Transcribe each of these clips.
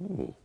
Oh.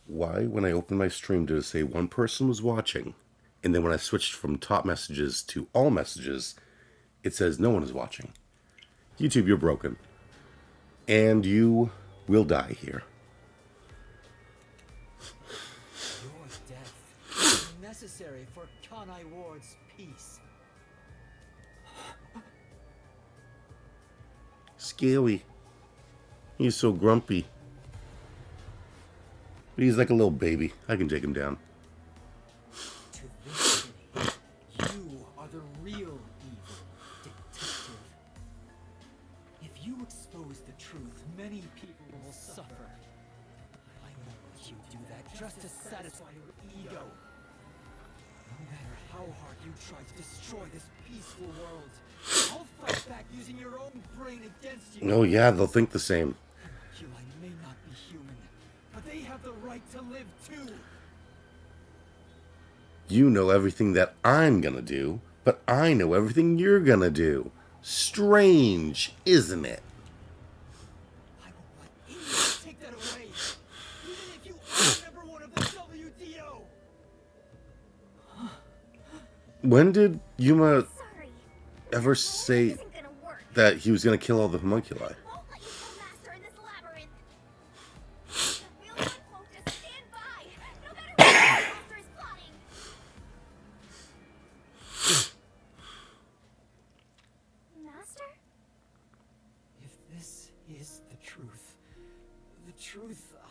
Why, when I opened my stream, did it say one person was watching? And then when I switched from top messages to all messages, it says no one is watching. YouTube, you're broken. And you will die here. Your death is necessary for Kanai Ward's peace. Scary. He's so grumpy. But he's like a little baby. I can take him down. To this city, you are the real evil, detective. If you expose the truth, many people will suffer. I won't let you do that just to satisfy your ego. No matter how hard you try to destroy this peaceful world, I'll fight back using your own brain against you. Oh yeah, they'll think the same. You may not be human, but they have the right to live too. You know everything that I'm gonna do, but I know everything you're gonna do. Strange, isn't it? I won't let anyone take that away, even if you are number one of the WDO. When did Yuma Sorry. ever say Isn't gonna work. that he was gonna kill all the homunculi? Won't let you kill Master in this labyrinth. We'll not quote to stand by, no matter what Master is plotting. Master? If this is the truth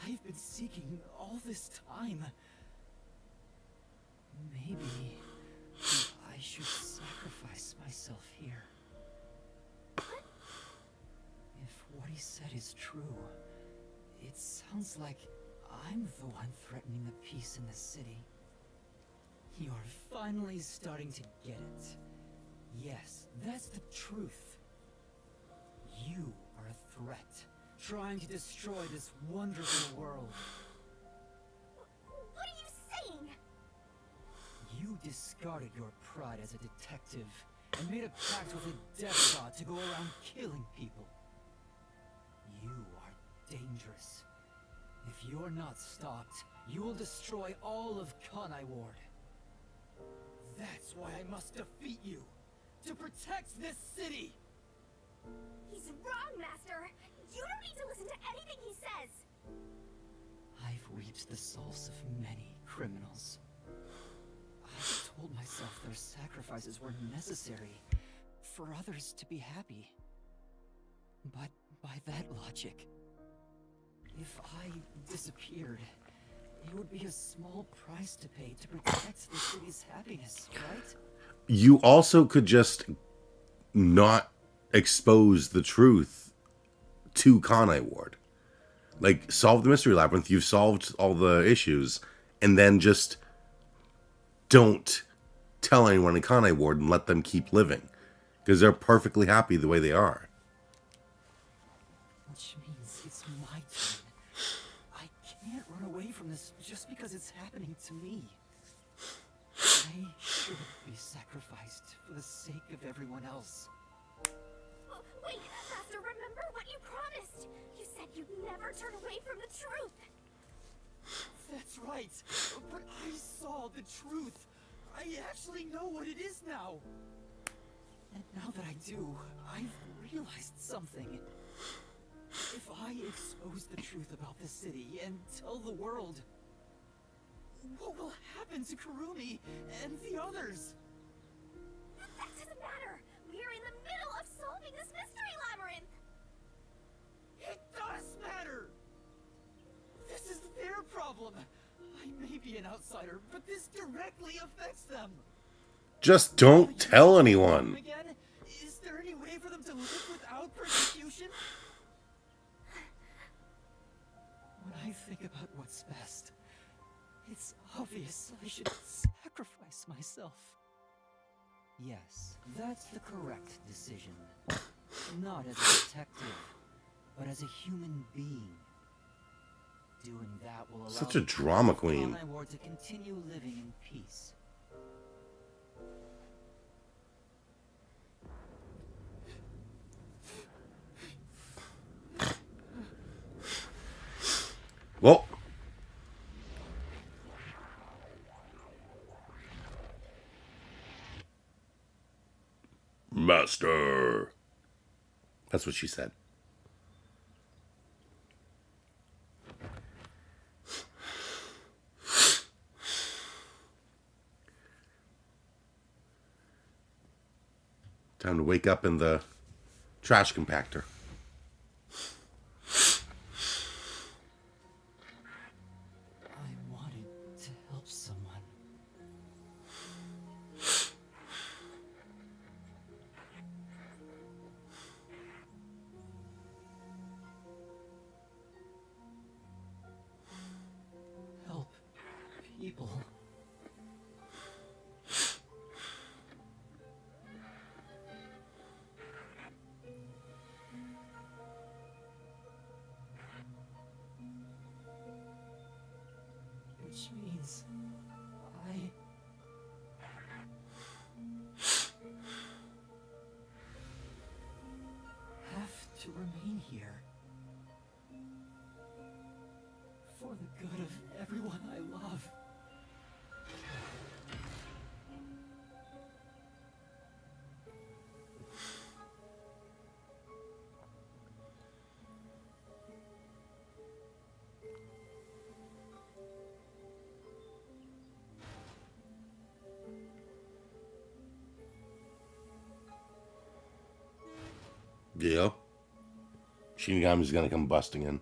I've been seeking all this time, maybe I should sacrifice myself here. If what he said is true, it sounds like I'm the one threatening the peace in the city. You're finally starting to get it. Yes, that's the truth. You are a threat, trying to destroy this wonderful world. What are you saying? You discarded your pride as a detective and made a pact with a death god to go around killing people. You are dangerous. If you're not stopped, you will destroy all of Kanai Ward. That's why I must defeat you, to protect this city! He's wrong, Master. You don't need to listen to anything he says. I've reached the souls of many criminals. I've told myself their sacrifices were necessary for others to be happy. But by that logic, if I disappeared, it would be a small price to pay to protect the city's happiness, right? You also could just not expose the truth to Kanai Ward. Like, solve the mystery labyrinth, you've solved all the issues, and then just don't tell anyone in Kanai Ward and let them keep living. Because they're perfectly happy the way they are. Which means it's my turn. I can't run away from this just because it's happening to me. I should be sacrificed for the sake of everyone else. Wait, Master, remember what you promised. You said you'd never turn away from the truth. That's right, but I saw the truth. I actually know what it is now. And now that I do, I've realized something. If I expose the truth about the city and tell the world, what will happen to Kurumi and the others? That doesn't matter. We're in the middle of solving this mystery labyrinth. It does matter! really affects them. Just don't tell anyone. Again, is there any way for them to live without persecution? When I think about what's best, it's obvious I should sacrifice myself. Yes, that's the correct decision. Not as a detective, but as a human being. Doing that will allow Such a drama the queen. Kanai Ward to continue living in peace. Well, Master. That's what she said. Time to wake up in the trash compactor. I wanted to help someone. Help people. Which means I have to remain here for the good of everyone I love. Yeah. Shinigami's gonna come busting in.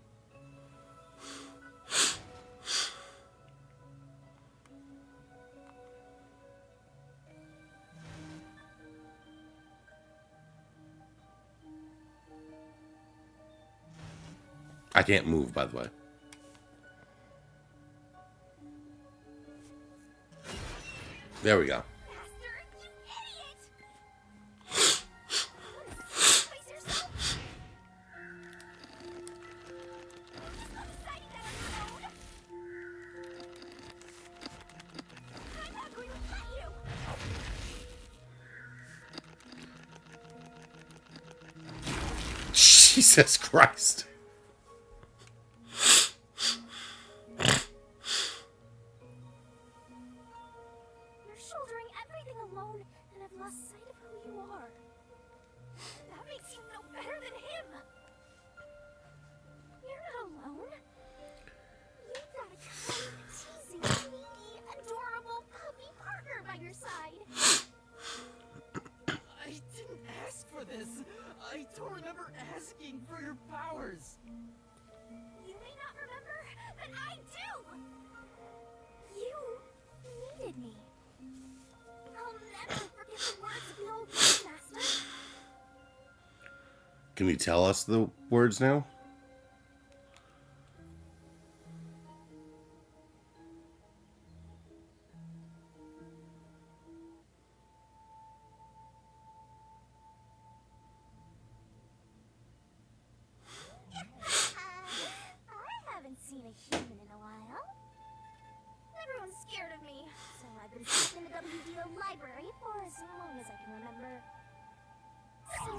I can't move, by the way. There we go. Master, you idiot! Sacrifice yourself? There's no deciding that on your own. I'm not going to let you. Jesus Christ. You're shouldering everything alone, and I've lost sight of who you are. That makes you no better than him. You're not alone. You've got a kind, teasing, needy, adorable puppy partner by your side. I didn't ask for this. I don't remember asking for your powers. You may not remember, but I do. You needed me. I'll never forget the words of the old master. Can you tell us the words now? I haven't seen a human in a while. Everyone's scared of me, so I've been stuck in the WDO library for as long as I can remember. So,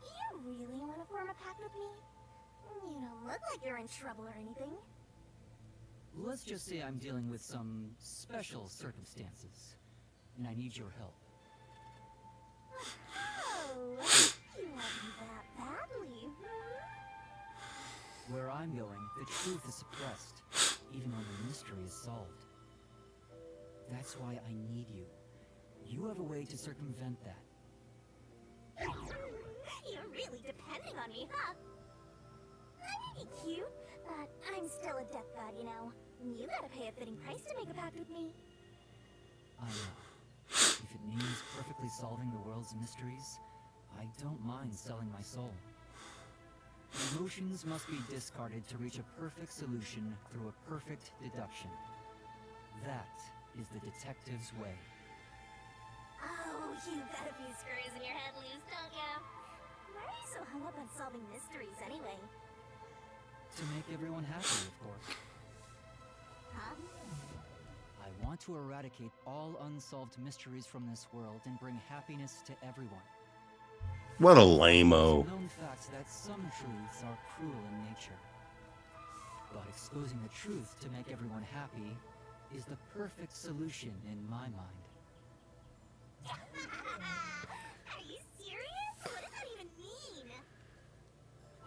you really want to form a pact with me? You don't look like you're in trouble or anything. Let's just say I'm dealing with some special circumstances, and I need your help. Oh, you want me that badly, Where I'm going, the truth is suppressed, even when the mystery is solved. That's why I need you. You have a way to circumvent that. You're really depending on me, huh? I may be cute, but I'm still a death god, you know. You gotta pay a fitting price to make a pact with me. I know. If it means perfectly solving the world's mysteries, I don't mind selling my soul. Emotions must be discarded to reach a perfect solution through a perfect deduction. That is the detective's way. Oh, you've got a few screws in your head loose, don't you? Why are you so hung up on solving mysteries anyway? To make everyone happy, of course. Huh? I want to eradicate all unsolved mysteries from this world and bring happiness to everyone. What a It's lame-o. a known fact that some truths are cruel in nature. But exposing the truth to make everyone happy is the perfect solution in my mind. Are you serious? What does that even mean?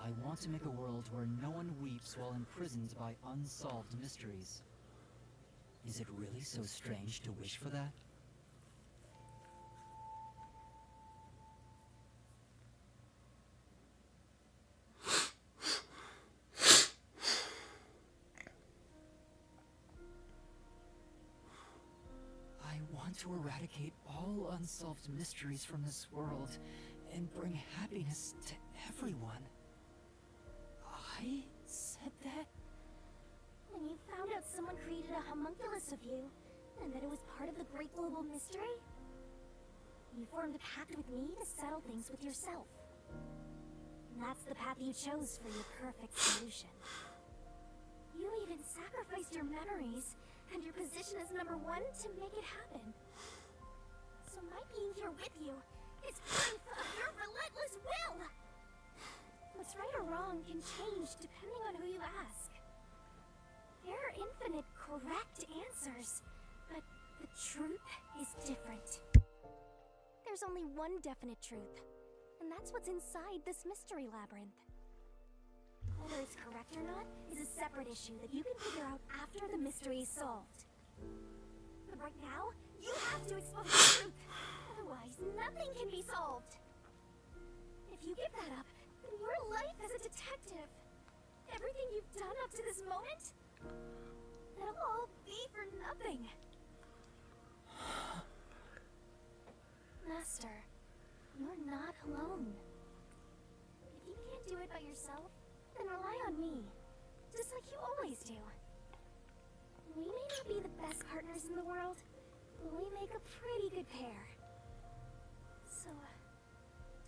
I want to make a world where no one weeps while imprisoned by unsolved mysteries. Is it really so strange to wish for that? I want to eradicate all unsolved mysteries from this world and bring happiness to everyone. I said that? When you found out someone created a homunculus of you, and that it was part of the great global mystery, you formed a pact with me to settle things with yourself. And that's the path you chose for your perfect solution. You even sacrificed your memories and your position as number one to make it happen. So my being here with you is proof of your relentless will! What's right or wrong can change depending on who you ask. There are infinite correct answers, but the truth is different. There's only one definite truth, and that's what's inside this mystery labyrinth. Whether it's correct or not is a separate issue that you can figure out after the mystery is solved. But right now, you have to expose the truth, otherwise nothing can be solved. If you give that up, then your life as a detective, everything you've done up to this moment, it'll all be for nothing. Master, you're not alone. If you can't do it by yourself, then rely on me, just like you always do. We may not be the best partners in the world, but we make a pretty good pair. So,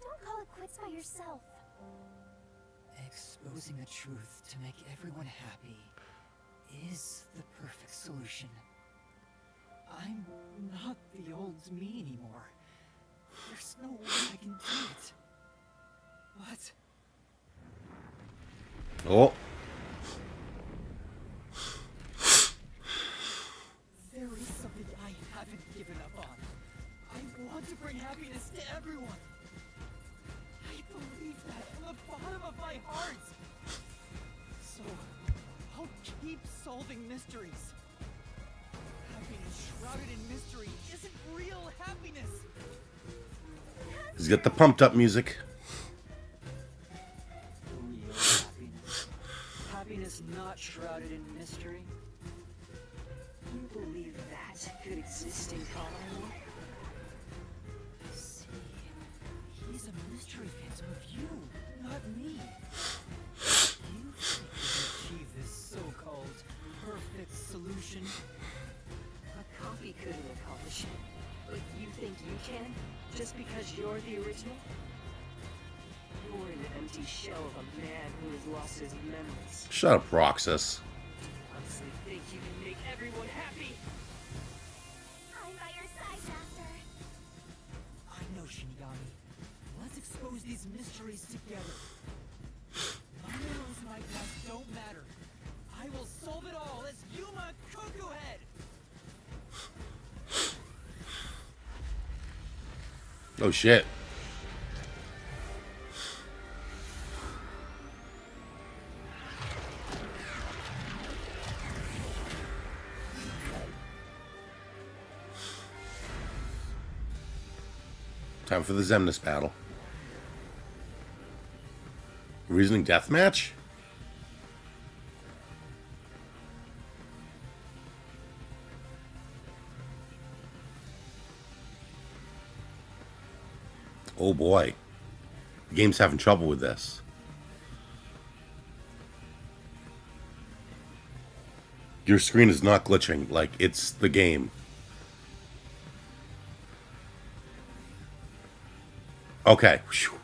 don't call it quits by yourself. Exposing the truth to make everyone happy is the perfect solution. I'm not the old me anymore. There's no way I can do it. But Oh, there is something I haven't given up on. I want to bring happiness to everyone. I believe that from the bottom of my heart. So, I'll keep solving mysteries. Happiness shrouded in mystery isn't real happiness. he's got the pumped up music. Real happiness. Happiness not shrouded in mystery. You believe that could exist in Colorado? I see. He's a mystery phantom of you, not me. You think you can achieve this so-called perfect solution? A copy couldn't accomplish it. But you think you can? Just because you're the original? You're an empty shell of a man who has lost his memories. Shut up, Roxas. Honestly think you can make everyone happy? I'm by your side, Master. I know, Shinigami. Let's expose these mysteries together. My memories and my past don't matter. I will solve it all as Yuma Cuckoo Head! Oh shit. Time for the Zemnis battle. Reasoning deathmatch? Oh boy. The game's having trouble with this. Your screen is not glitching. Like, it's the game. Okay. Whew.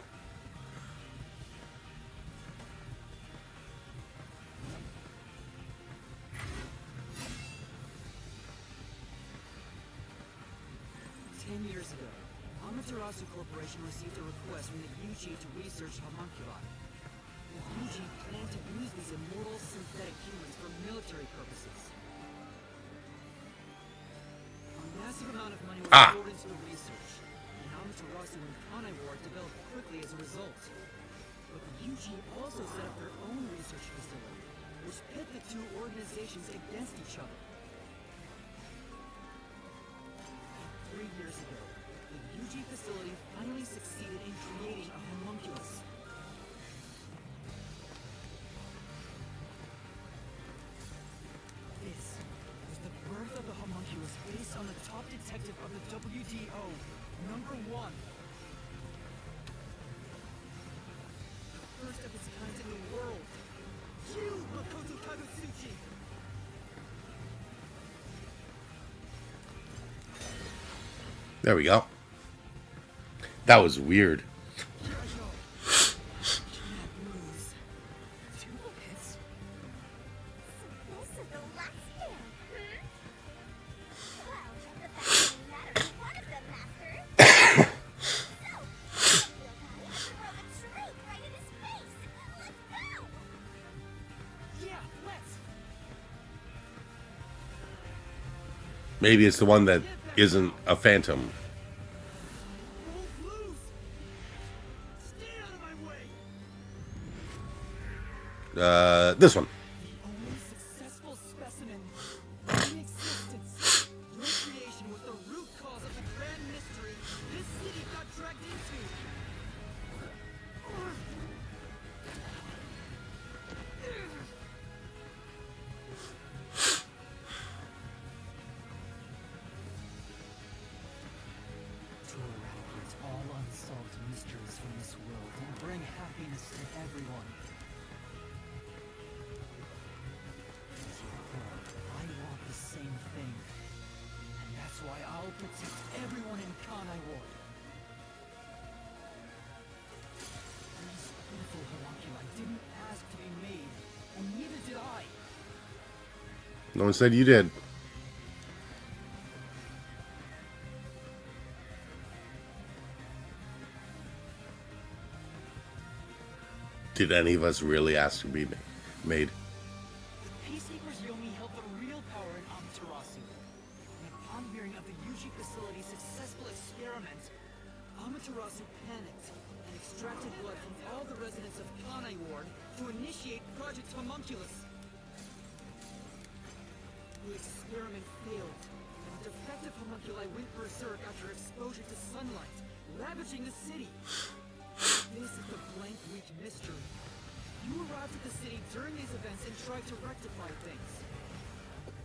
10 years ago, Amaterasu Corporation received a request from the UG to research homunculi. The UG planned to use these immortal synthetic humans for military purposes. A massive amount of money was poured into the research, and Amaterasu and Kanai War developed quickly as a result. But the UG also set up their own research facility, which pit the two organizations against each other. 3 years ago, the UG facility finally succeeded in creating a homunculus. This was the birth of the homunculus based on the top detective of the WDO, number 1. The first of its kind in the world. You, Makoto Kagetsuchi! There we go. That was weird. Here I go. Can't lose. Duplicates? So this is the last stand, Well, the fact doesn't matter who one of them, Master. So, Yokai has to throw the truth right in his face. Let's go! Yeah, let's! Maybe it's the one that isn't a phantom. Won't lose! Stay out of my way! This one. The only successful specimen in existence. Your creation was the root cause of the grand mystery this city got dragged into. To eradicate all unsolved mysteries from this world and bring happiness to everyone. I want the same thing. And that's why I'll protect everyone in Kanai Ward. These beautiful homunculi didn't ask to be made, and neither did I. No one said you did. Did any of us really ask to be made? The Peacekeepers Yomi held the real power in Amaterasu. And upon hearing of the UG facility's successful experiment, Amaterasu panicked and extracted blood from all the residents of Kanai Ward to initiate Project Homunculus. The experiment failed, and the defective homunculi went berserk after exposure to sunlight, ravaging the city. This is the blank week mystery. You arrived at the city during these events and tried to rectify things.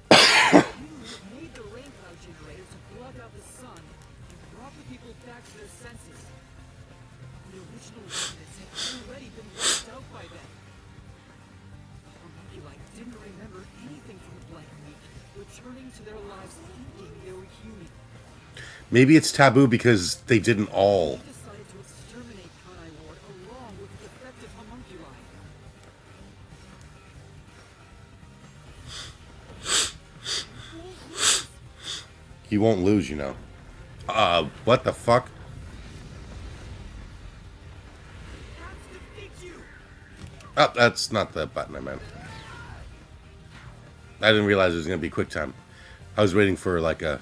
You made the rain cloud generator to block out the sun and brought the people back to their senses. The original residents had already been wiped out by then. The homunculi didn't remember anything from the blank week, returning to their lives thinking they were human. Maybe it's taboo because they didn't all. They decided to exterminate Kanai Ward along with the defective homunculi. He won't lose, you know. What the fuck? Have to defeat you! Oh, that's not the button I meant. I didn't realize it was gonna be quick time. I was waiting for like a.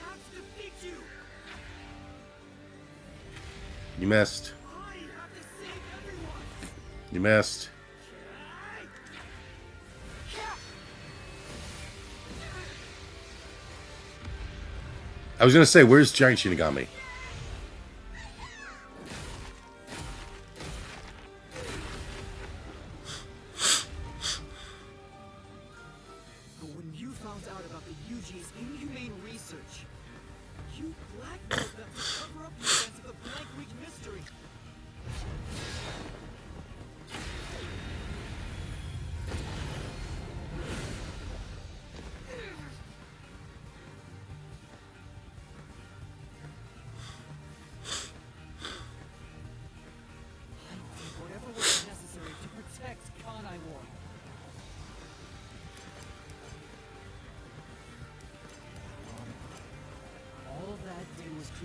Have to defeat you! You missed. I have to save everyone! You missed. I was gonna say, where's Giant Shinigami? But when you found out about the UG's inhumane research, you blackmailed them to cover up the events of the Blank Week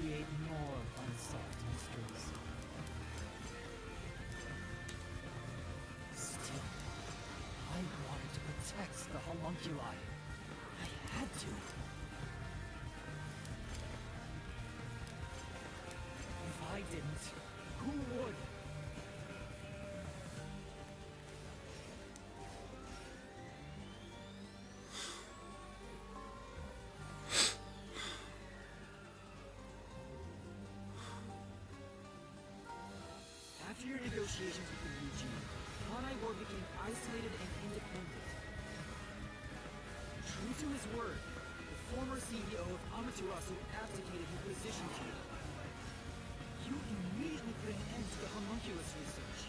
create more unsolved mysteries. Still, I wanted to protect the homunculi. I had to. If I didn't, who would? After your negotiations with the UG, Kanai War became isolated and independent. True to his word, the former CEO of Amaterasu abdicated his position to you. You immediately put an end to the homunculus research.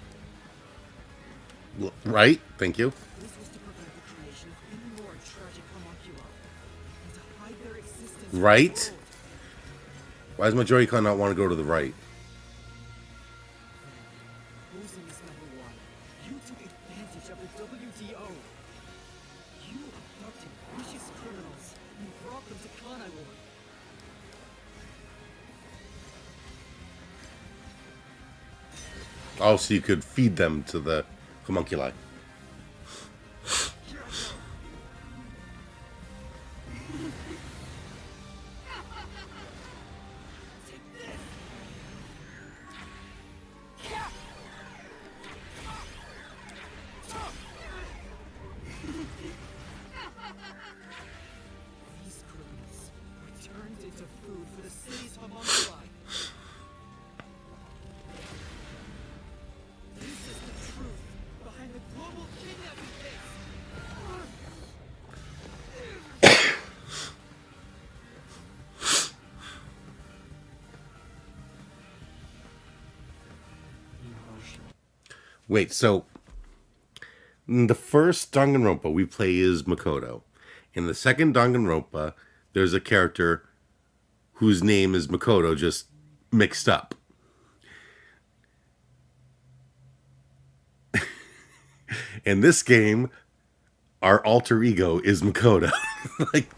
Right? Thank you. This was to prevent the creation of any more tragic homunculi, and to hide their existence from Right? the world. Why does Majori Khan not want to go to the right? Losing is number one. You took advantage of the WDO. You abducted vicious criminals and brought them to Kanai War. Oh, so you could feed them to the homunculi. Here I go. Take this. These criminals were turned into food for the city's homunculi. This is the truth behind the global kidnapping case. Emotional. Wait, so in the first Danganronpa we play as Makoto. In the second Danganronpa, there's a character whose name is Makoto, just mixed up. In this game, our alter ego is Makoto. Like,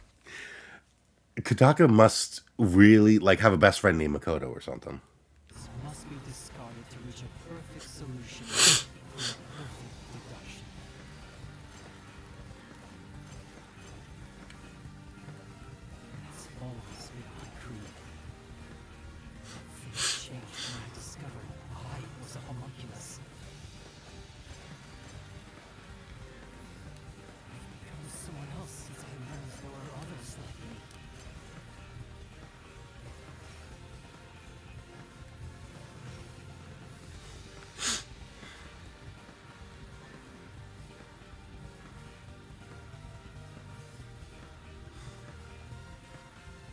Kodaka must really have a best friend named Makoto or something. This must be discarded to reach a perfect solution for a perfect deduction. It's always been my creed. Things changed when I discovered I was a homunculus. I've become someone else since I learned there were others like me.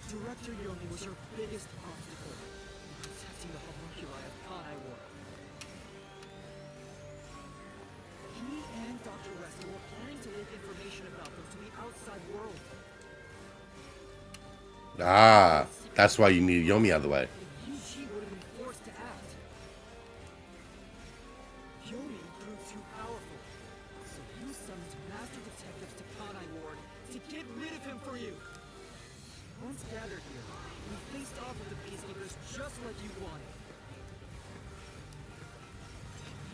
Director Yomi was your biggest obstacle in protecting the homunculi of Kanai War. He and Dr. West were planning to leak information about them to the outside world. Ah, that's why you need Yomi out of the way. The UG would have been forced to act. Yomi proved too powerful, so you summoned master detectives to Kanai Ward to get rid of him for you. Once gathered here, we faced off with the peacekeepers just like you wanted.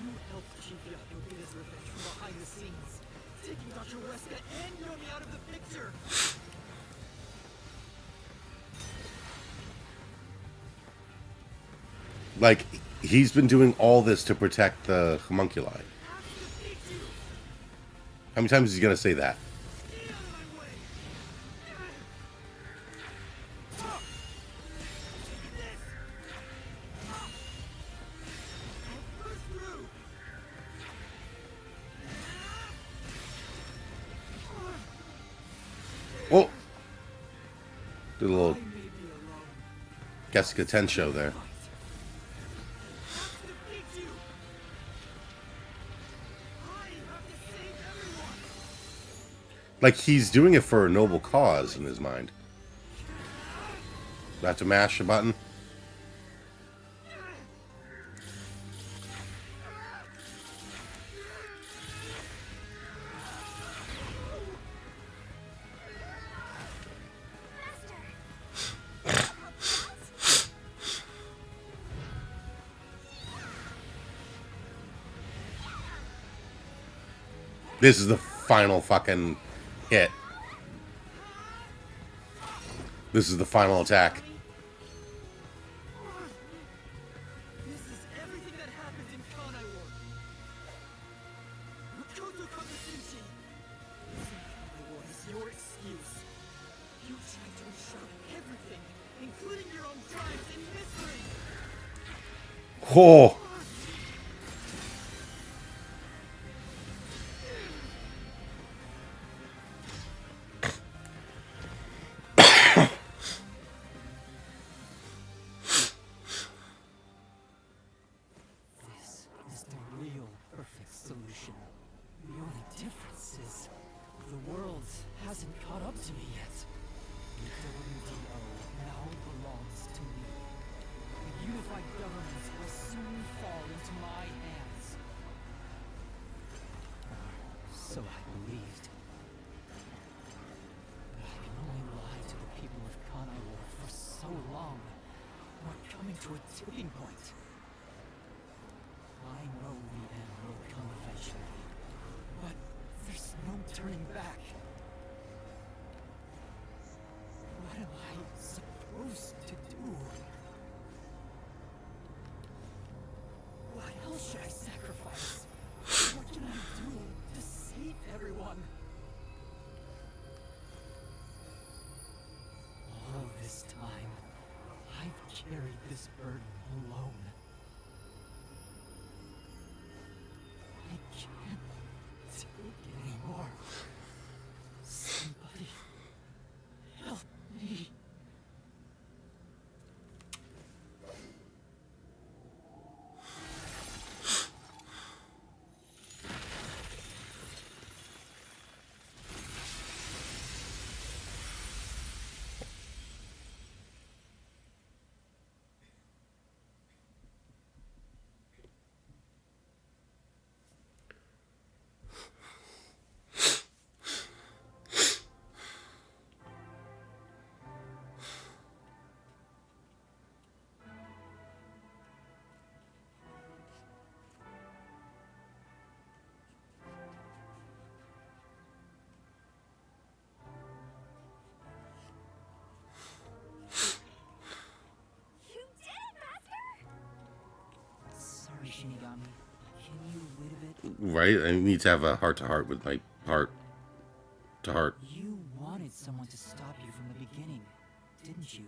You helped Chief Yaku get his revenge from behind the scenes, taking Dr. Weska and Yomi out of the picture. Like, he's been doing all this to protect the homunculi. I have to defeat you. How many times is he gonna say that? Get out of my way. Take this. I'll push through. Oh! Did a little I may be alone. Jessica 10 show there. Fight. I have to defeat you. I have to save everyone. Like, he's doing it for a noble cause in his mind. Do I have to mash a button? This is the final fucking hit. This is the final attack. This is everything that happened in Kanai Ward. Makoto Kakusushi. Kanai Ward is your excuse. You tried to enshroud everything, including your own crimes, in mystery. Oh. This is the real perfect solution. The only difference is the world hasn't caught up to me yet. The WDO now belongs to me. The unified government will soon fall into my hands. So I believed. But I can only lie to the people of Kanai Ward for so long. We're coming to a tipping point. I know the end will come eventually, but there's no turning back. What am I supposed to do? What else should I sacrifice? What can I do to save everyone? All this time, I've carried this burden alone. I can't take it anymore. Somebody help me. You did it, Master! Sorry, Shinigami. Can you wait a bit? Right? I need to have a heart-to-heart with my heart-to-heart. You wanted someone to stop you from the beginning, didn't you?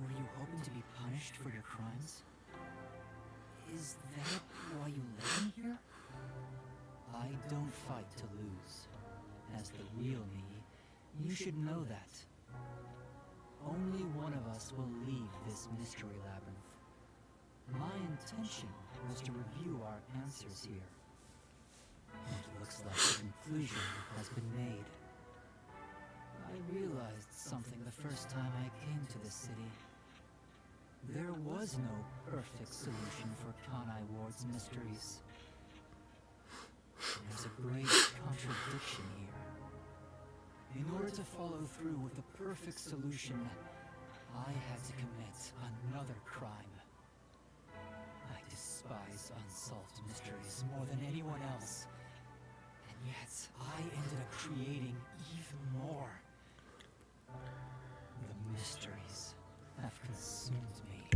Were you hoping to be punished for your crimes? Is that why you led me here? I don't fight to lose. As the real me, you should know that. Only one of us will leave this mystery labyrinth. My intention was to review our answers here. It looks like the conclusion has been made. I realized something the first time I came to this city. There was no perfect solution for Kanai Ward's mysteries. There's a great contradiction here. In order to follow through with the perfect solution, I had to commit another crime. I despise unsolved mysteries more than anyone else. And yet, I ended up creating even more. The mysteries have consumed me.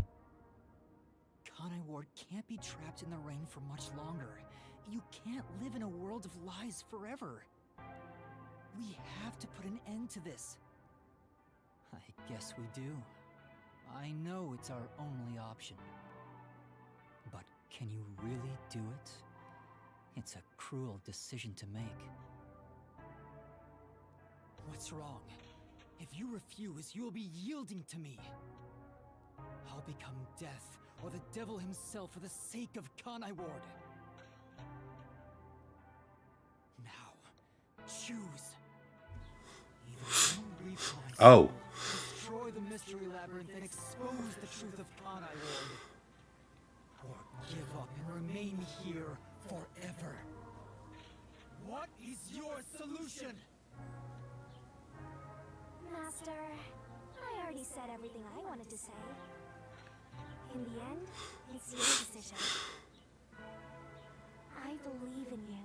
Kanai Ward can't be trapped in the rain for much longer. You can't live in a world of lies forever. We have to put an end to this. I guess we do. I know it's our only option. But can you really do it? It's a cruel decision to make. What's wrong? If you refuse, you will be yielding to me. I'll become death or the devil himself for the sake of Kanai Ward. Now, choose. Either you reclaim Oh. destroy the mystery labyrinth and expose the truth of Kanai Ward, or give up and remain here forever. What is your solution? Master, I already said everything I wanted to say. In the end, it's your decision. I believe in you.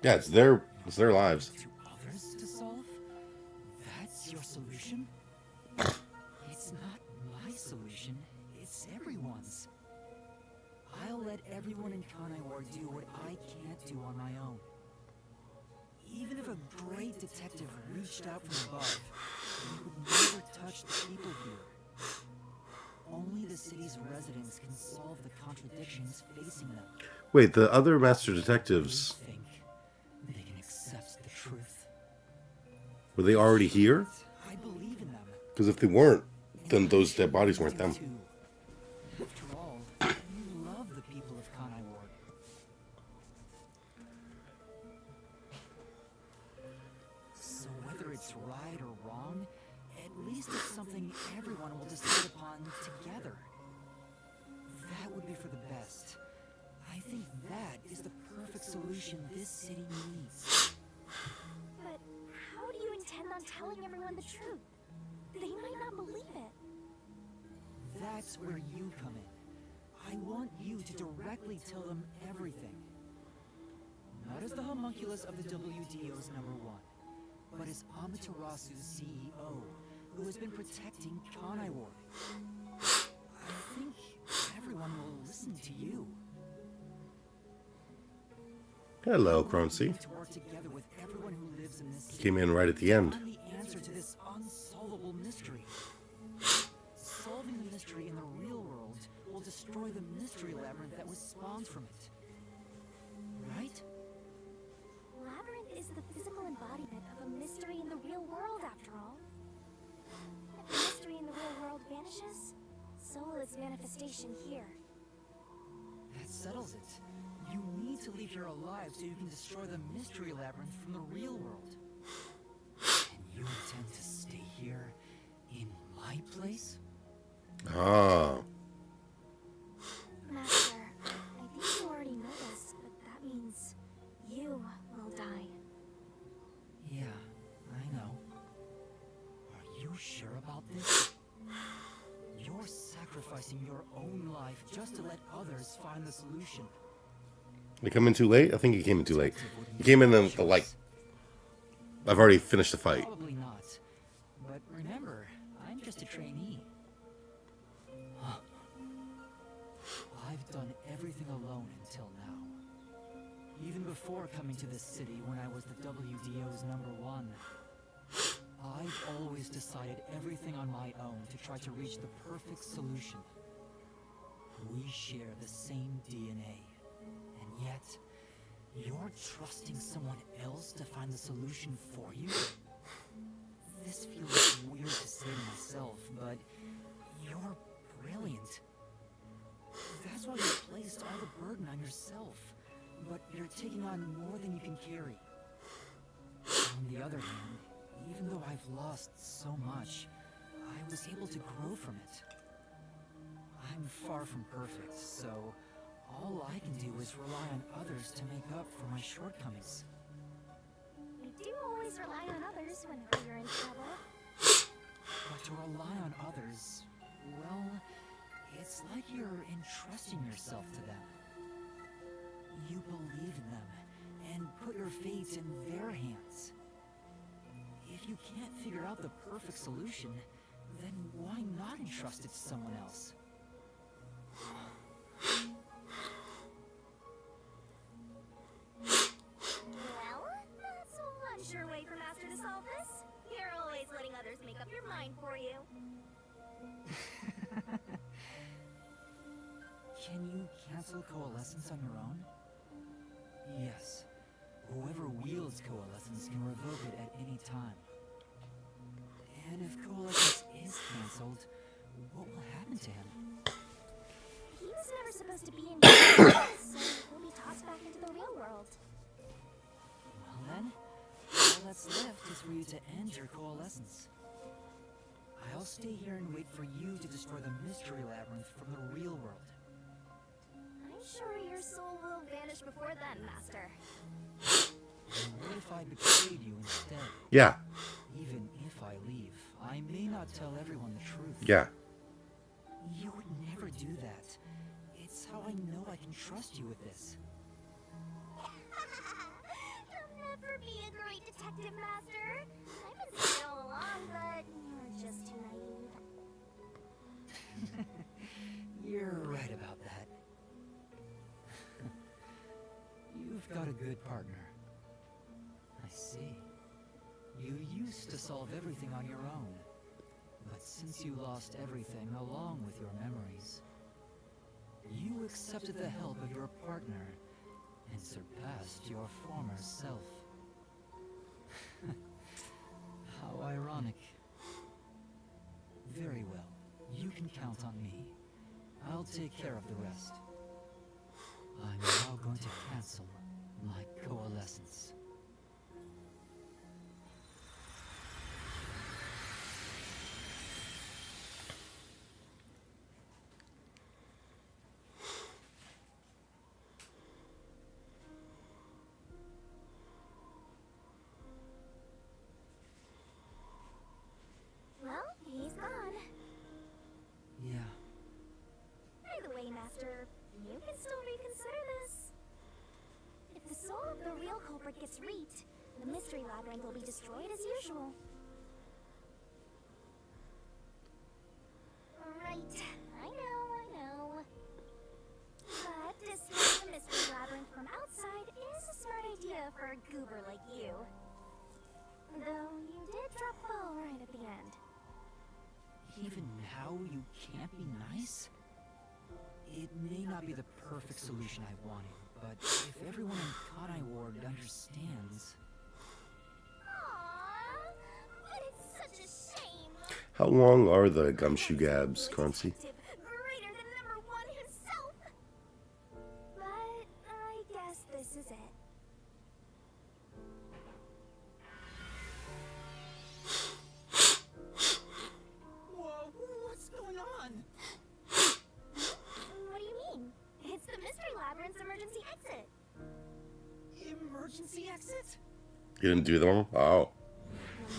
Yeah, it's their lives. To others to solve? That's your solution? It's not my solution, it's everyone's. I'll let everyone in Kanaiwar do what I can't do on my own. Even if a great detective reached out from above, he would never touch the people here. Only the city's residents can solve the contradictions facing them. Wait, the other master detectives, They think they can accept the truth. were they already here? I believe in them. Because if they weren't, then those dead bodies weren't them. Too. After all, you love the people of Kanaiwar. So whether it's right or wrong, at least it's something everyone will decide upon together. That would be for the best. I think that is the perfect solution this city needs. But how do you intend on telling everyone the truth? They might not believe it. That's where you come in. I want you to directly tell them everything. Not as the homunculus of the WDO's #1, but as Amaterasu's CEO, who has been protecting Kanaiwar. I think everyone will listen to you. Hello, Croncy. To work together with everyone who lives in this city. Came in right at the end. Find the answer to this unsolvable mystery. Solving the mystery in the real world will destroy the mystery labyrinth that was spawned from it. Right? Labyrinth is the physical embodiment of a mystery in the real world, after all. If the mystery in the real world vanishes, so will its manifestation here. That settles it. You need to leave here alive so you can destroy the mystery labyrinth from the real world. And you intend to stay here in my place? Ah. Master, I think you already know this, but that means you will die. Yeah, I know. Are you sure about this? You're sacrificing your own life just to let others find the solution. They come in too late? I think he came in too late. He came in the like... I've already finished the fight. Probably not. But remember, I'm just a trainee. I've done everything alone until now. Even before coming to this city when I was the WDO's #1. I've always decided everything on my own to try to reach the perfect solution. We share the same DNA. And yet, you're trusting someone else to find the solution for you? This feels weird to say to myself, but you're brilliant. That's why you placed all the burden on yourself, but you're taking on more than you can carry. On the other hand, even though I've lost so much, I was able to grow from it. I'm far from perfect, so all I can do is rely on others to make up for my shortcomings. You do always rely on others whenever you're in trouble. But to rely on others, well, it's like you're entrusting yourself to them. You believe in them and put your fate in their hands. If you can't figure out the perfect solution, then why not entrust it to someone else? Well, that's one sure way for Master to solve this. You're always letting others make up your mind for you. Can you cancel coalescence on your own? Yes. Whoever wields coalescence can revoke it at any time. And if coalescence is cancelled, what will happen to him? He was never supposed to be in here, so he'll be tossed back into the real world. Well then, all that's left is for you to end your coalescence. I'll stay here and wait for you to destroy the mystery labyrinth from the real world. I'm sure your soul will vanish before then, Master. And what if I betrayed you instead? Yeah. Even if I leave, I may not tell everyone the truth. Yeah. You would never do that. It's how I know I can trust you with this. ever be a great detective, Master. I've been saying it all along, but you're just too naive. You're right about that. You've got a good partner. I see. You used to solve everything on your own. But since you lost everything along with your memories, you accepted the help of your partner and surpassed your former self. How ironic. Very well. You can count on me. I'll take care of the rest. I'm now going to cancel my coalescence. Well, he's gone. Yeah. By the way, Master, you can still reconsider this. If the soul of the real culprit gets reaped, the mystery labyrinth will be destroyed as usual. Right, I know. But dismantling the mystery labyrinth from outside is a smart idea for a goober like you. Though you did drop the ball right at the end. Even now, you can't be nice? It may not be the perfect solution I wanted, but if everyone in Kanai Ward understands... Aww, but it's such a shame. How long are the gumshoe gabs, Crunchy? Greater than #1 himself. But I guess this is it. Whoa, what's going on? What do you mean? It's the mystery labyrinth's emergency exit. Emergency exit? You didn't do them? Oh.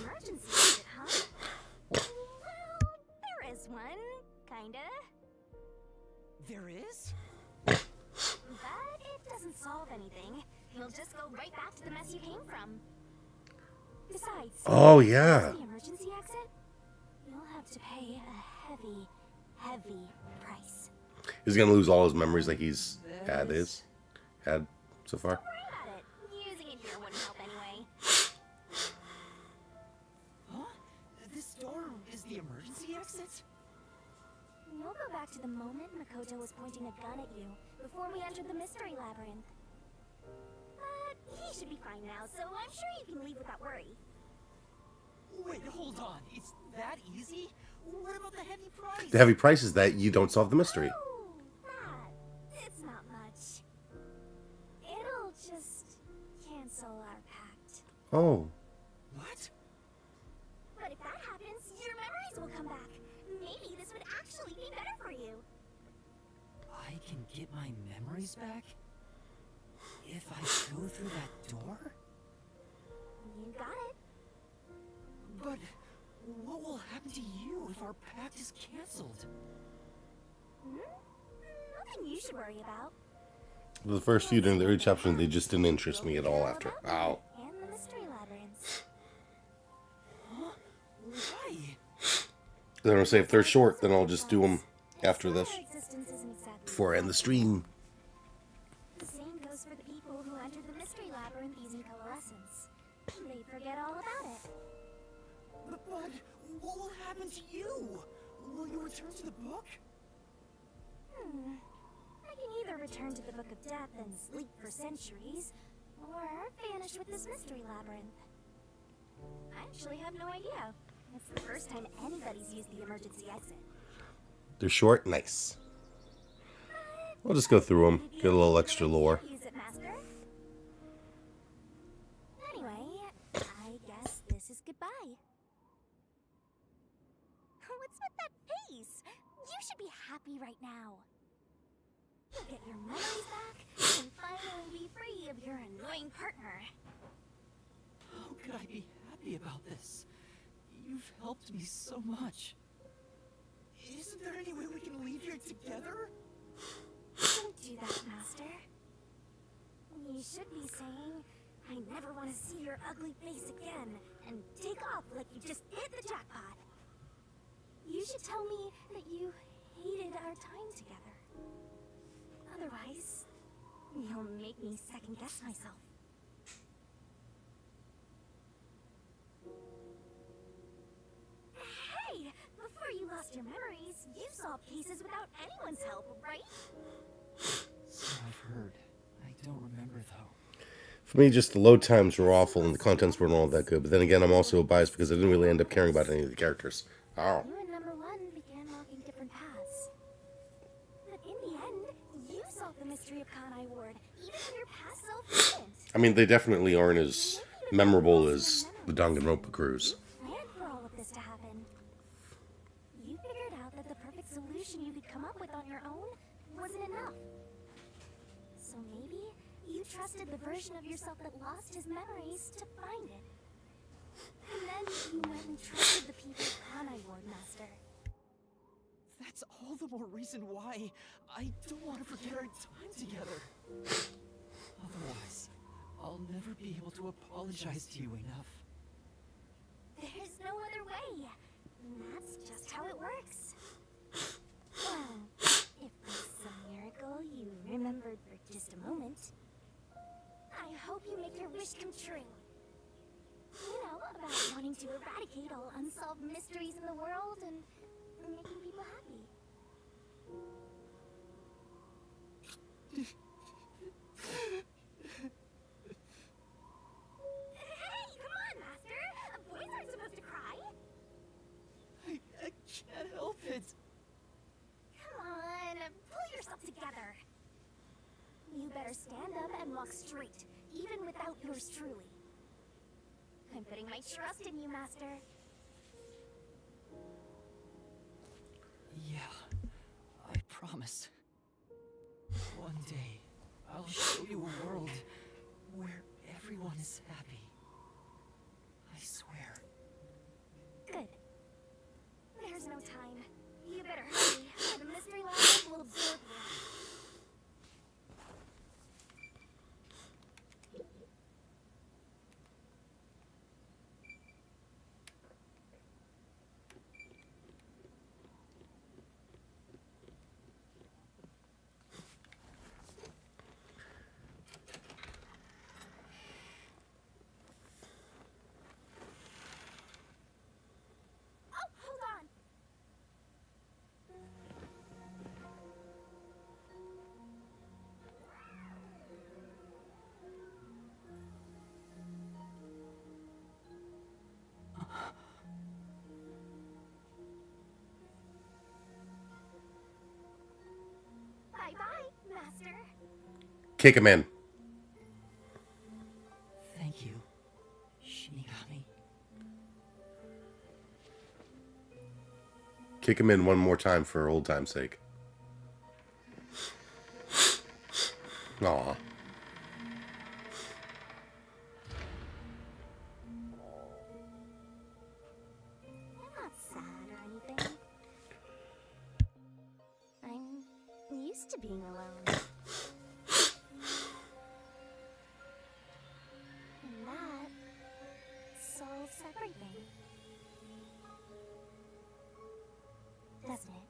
Emergency exit, huh? Well, there is one, kinda. There is? But it doesn't solve anything. You'll just go right back to the mess you came from. Besides, Oh, yeah. the emergency exit, you'll have to pay a heavy, heavy price. He's gonna lose all his memories like he's had so far. Don't worry about it. Using it here wouldn't help anyway. Huh? This door is the emergency exit? You'll go back to the moment Makoto was pointing a gun at you before we entered the mystery labyrinth. But he should be fine now, so I'm sure you can leave without worry. Wait, hold on. It's that easy? What about the heavy price? The heavy price is that you don't solve the mystery. Oh, that. It's not much. It'll just cancel our pact. Oh. What? But if that happens, your memories will come back. Maybe this would actually be better for you. I can get my memories back? If I go through that door? You got it. But what will happen to you if our pact is cancelled? Nothing you should worry about. The first few during the early chapters, they just didn't interest me at all after. Ow. And the mystery labyrinths. Huh? Why? Then I'll say if they're short, then I'll just do them after this. Their existence isn't exactly Before I end the stream. the same goes for the people who entered the mystery labyrinth using coalescence. They forget all about it. But what will happen to you? Will you return to the book? I can either return to the Book of Death and sleep for centuries, or vanish with this mystery labyrinth. I actually have no idea. It's the first time anybody's used the emergency exit. They're short, nice. We'll just go through them, get a little extra lore. Use it, Master. Anyway, I guess this is goodbye. What's with that face? You should be happy right now. You'll get your memories back and finally be free of your annoying partner. How could I be happy about this? You've helped me so much. Isn't there any way we can leave here together? Don't do that, Master. You should be saying, I never want to see your ugly face again and take off like you just hit the jackpot. You should tell me that you hated our time together. Otherwise, you'll make me second guess myself. Hey! Before you lost your memories, you solved cases without anyone's help, right? So I've heard. I don't remember though. For me, just the load times were awful and the contents weren't all that good. But then again, I'm also biased because I didn't really end up caring about any of the characters. Oh. You and number one began walking different paths. But in the end, you solved the mystery of Kanai Ward, even if your past self didn't. I mean, they definitely aren't as memorable as the Danganronpa cruise. You planned for all of this to happen. You figured out that the perfect solution you could come up with on your own wasn't enough. So maybe you trusted the version of yourself that lost his memories to find it. And then you went and trusted the people of Kanai Ward, Master. That's all the more reason why I don't want to forget our time together. Otherwise, I'll never be able to apologize to you enough. There's no other way. That's just how it works. Well, if by some miracle you remembered for just a moment, I hope you make your wish come true. You know, about wanting to eradicate all unsolved mysteries in the world and making people happy. Hey, come on, Master! Boys aren't supposed to cry. I can't help it. Come on, pull yourself together. You better stand up and walk straight, even without yours truly. I'm putting my trust in you, Master. Yeah, I promise. One day, I'll show you a world where everyone is happy. I swear. Good. There's no time. You better hurry, or the mystery lab will absorb you. Oh, hold on. Bye-bye, Master. Kick him in. Thank you, Shinigami. Kick him in one more time for old time's sake. Aw. I'm not sad or anything. I'm used to being alone. And that solves everything. Doesn't it?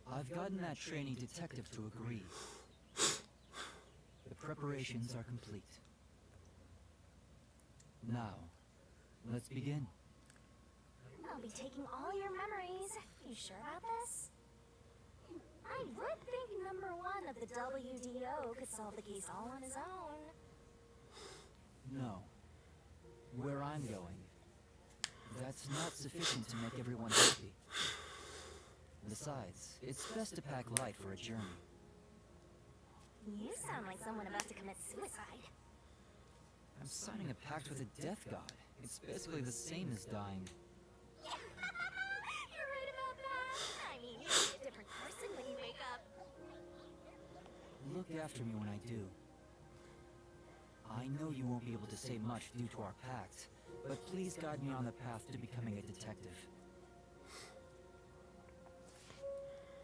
I've gotten that training detective to agree. The preparations are complete. Now, let's begin. I'll be taking all your memories. You sure about this? I would think number one of the WDO could solve the case all on his own. No. Where I'm going, that's not sufficient to make everyone happy. Besides, it's best to pack light for a journey. You sound like someone about to commit suicide. I'm signing a pact with a death god. It's basically the same as dying. You're right about that. I mean, you'll be a different person when you wake up. Look after me when I do. I know you won't be able to say much due to our pact, but please guide me on the path to becoming a detective.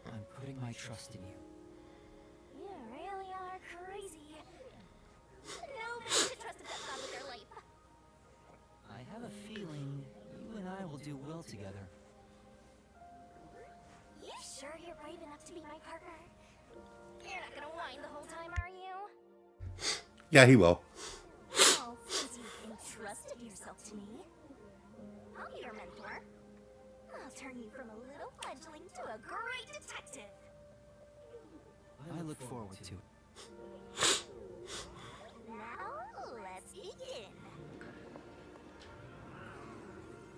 I'm putting my trust in you. You really are crazy. Nobody should trust a death god with their life. I have a feeling you and I will do well together. You sure you're brave enough to be my partner? You're not gonna whine the whole time, are you? Yeah, he will. Well, since you've entrusted yourself to me, I'll be your mentor. I'll turn you from a little fledgling to a great detective. I look forward to it. Now, let's begin.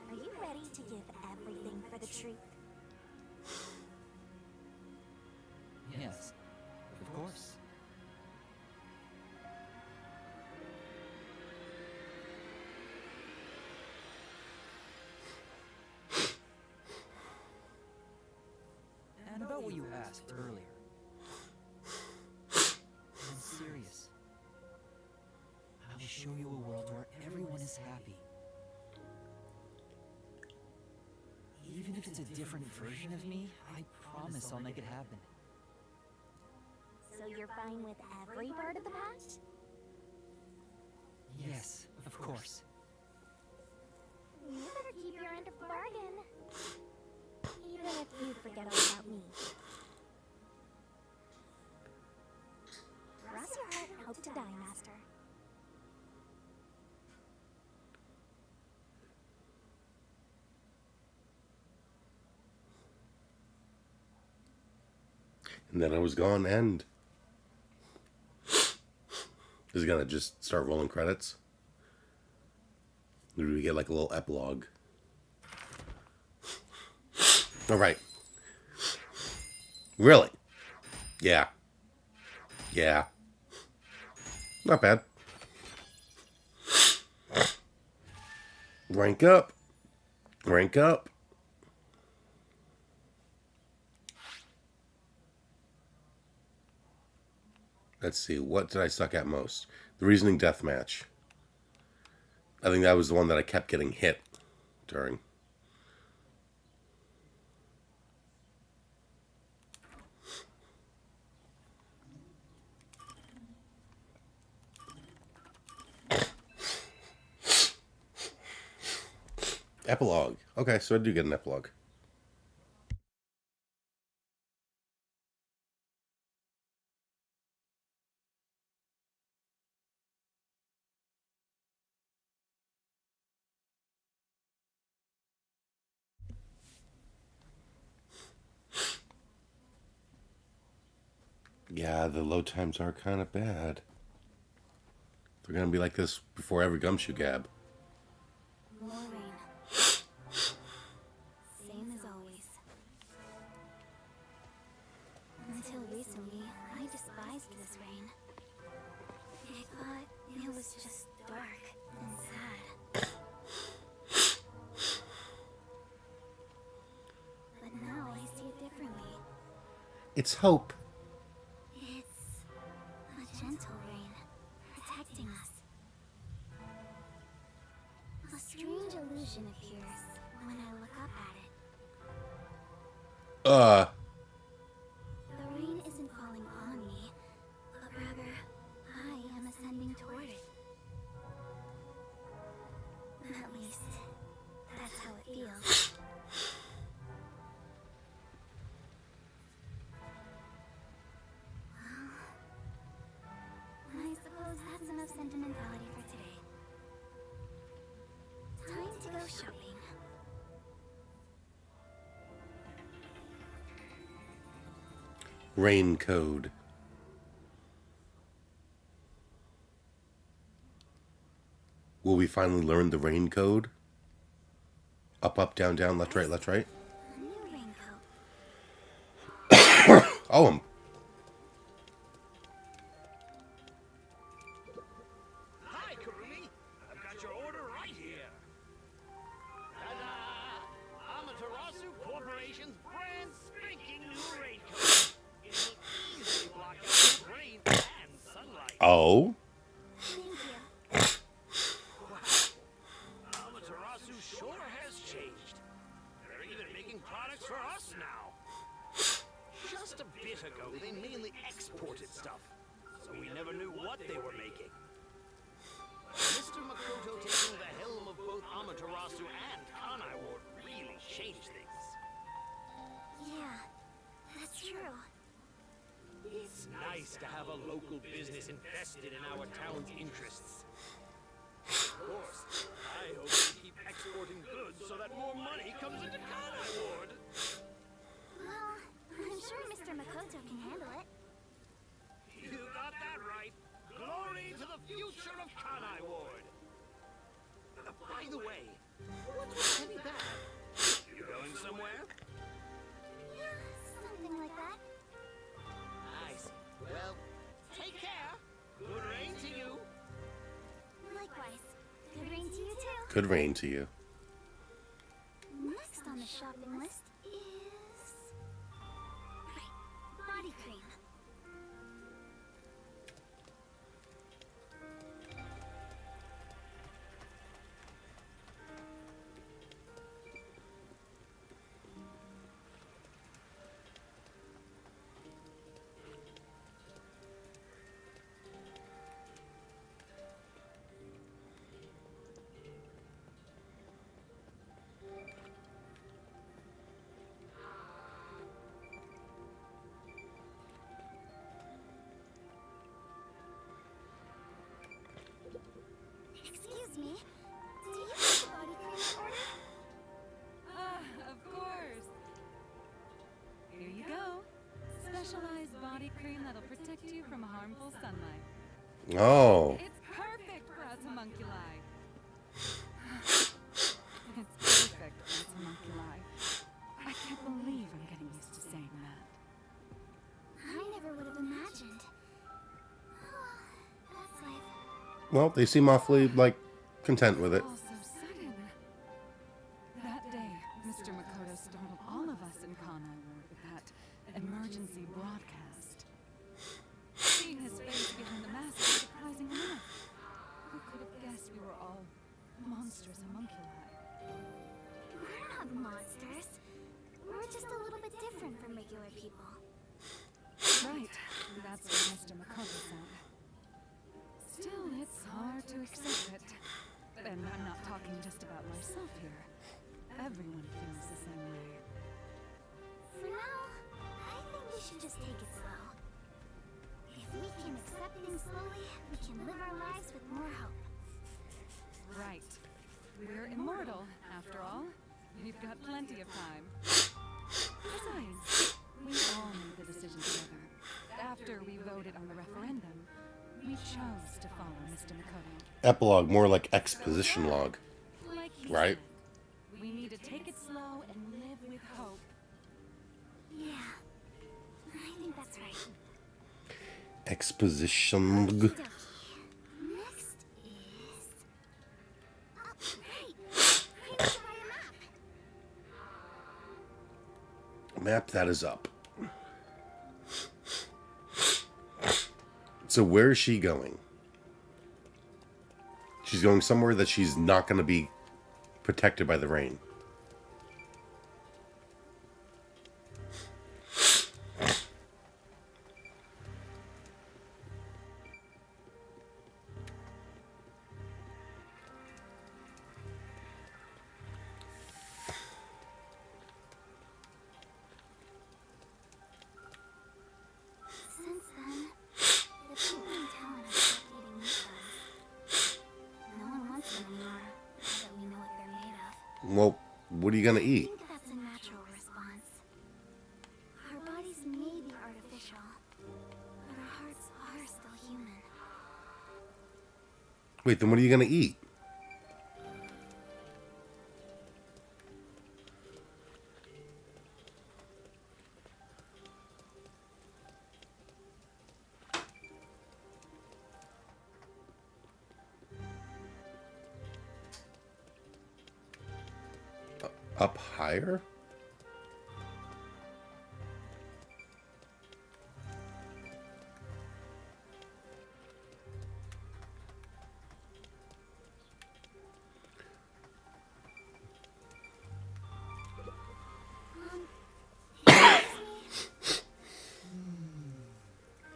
Are you ready to give everything for the truth? Yes, of course. And about what you asked earlier. I'm serious. I will show you a world where everyone is happy. Even if it's a different version of me, I promise I'll make it happen. So you're fine with every part of the pact? Yes, of course. You better keep your end of the bargain. Even if you forget all about me. Cross your heart and hope to die, Master. And then I was gone, and is it gonna just start rolling credits? Or do we get like a little epilogue? All right. Really? Yeah. Yeah. Not bad. Rank up. Rank up. Let's see. What did I suck at most? The reasoning deathmatch. I think that was the one that I kept getting hit during. Epilogue. Okay, so I do get an epilogue. Yeah, the load times are kind of bad. They're gonna be like this before every gumshoe gab. More rain. Same as always. Until recently, I despised this rain. I thought it was just dark and sad. But now I see it differently. It's hope. It's a gentle rain, protecting us. A strange illusion appears when I look up at it. The rain isn't falling on me, but rather, I am ascending toward it. At least, that's how it feels. Well, I suppose that's enough sentimentality for today. Time to go shopping. RAINCODE. Will we finally learn the RAINCODE? Up, up, down, down, left, right, left, right. A new raincoat. Oh, Hi, Kurumi. Oh? Thank you. Amaterasu sure has changed. They're even making products for us now. Just a bit ago, they mainly exported stuff, so we never knew what they were making. Mr. Makoto taking the helm of both Amaterasu and Kanai Ward really changed things. Yeah, that's true. It's nice to have a local business invested in our town's interests. Of course, I hope we keep exporting goods so that more money comes into Kanai Ward. Well, I'm sure Mr. Makoto can handle it. You got that right. Glory to the future of Kanai Ward. By the way, what's with heavy bag? You going somewhere? Yeah, something like that. I see. Well, take care. Good rain to you. Likewise. Good rain to you too. Could rain to you. Next on the shopping list is... Right, body cream. Excuse me, do you have the body cream in order? Of course. Here you go. Specialized body cream that'll protect you from harmful sunlight. Oh. It's perfect for us homunculi. It's perfect for us homunculi. I can't believe I'm getting used to saying that. I never would have imagined. That's life. Well, they seem awfully, like, content with it. All so sudden. That day, Mr. Makoto startled all of us in Kanai Ward with that emergency broadcast. Seeing his face behind the mask was surprising enough. Who could have guessed we were all monstrous homunculi? We're not monsters. We're just a little bit different from regular people. Right, that's what Mr. Makoto said. Still, it's hard to accept it. And I'm not talking just about myself here. Everyone feels the same way. For now, I think we should just take it slow. If we can accept things slowly, we can live our lives with more hope. Right. We're immortal, after all. We've got plenty of time. Besides, we all made the decision together. After we voted on the referendum, we chose to follow Mr. Makoto. Epilogue, more like exposition log. Like he Right. said, we need to take it slow and live with hope. Yeah, I think that's right. Exposition. Okey-dokey. Next is... Oh, right. I need to buy a map. Map that is up. So where is she going? She's going somewhere that she's not going to be protected by the rain. Since then, the people in town have stopped eating meatballs. No one wants them anymore, now that we know what they're made of. Well, what are you going to I eat? think that's a natural response. Our bodies may be artificial, but our hearts are still human. Wait, then what are you going to eat? Up higher?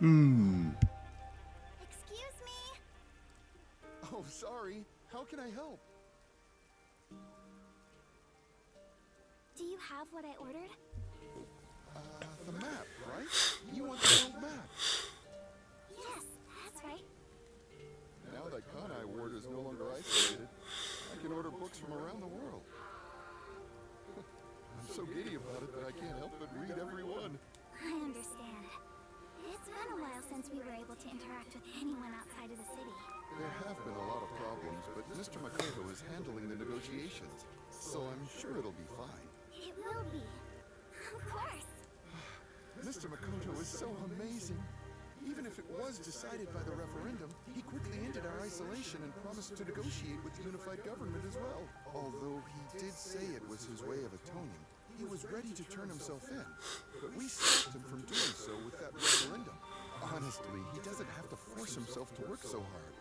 Excuse me? Oh, sorry. How can I help? Do you have what I ordered? The map, right? You want the world map. Yes, that's right. Now that Kanai Ward is no longer isolated, I can order books from around the world. I'm so giddy about it that I can't help but read every one. I understand. It's been a while since we were able to interact with anyone outside of the city. There have been a lot of problems, but Mr. Makoto is handling the negotiations, so I'm sure it'll be fine. It will be. Of course. Mr. Makoto is so amazing. Even if it was decided by the referendum, he quickly ended our isolation and promised to negotiate with the unified government as well. Although he did say it was his way of atoning, he was ready to turn himself in. But we stopped him from doing so with that referendum. Honestly, he doesn't have to force himself to work so hard.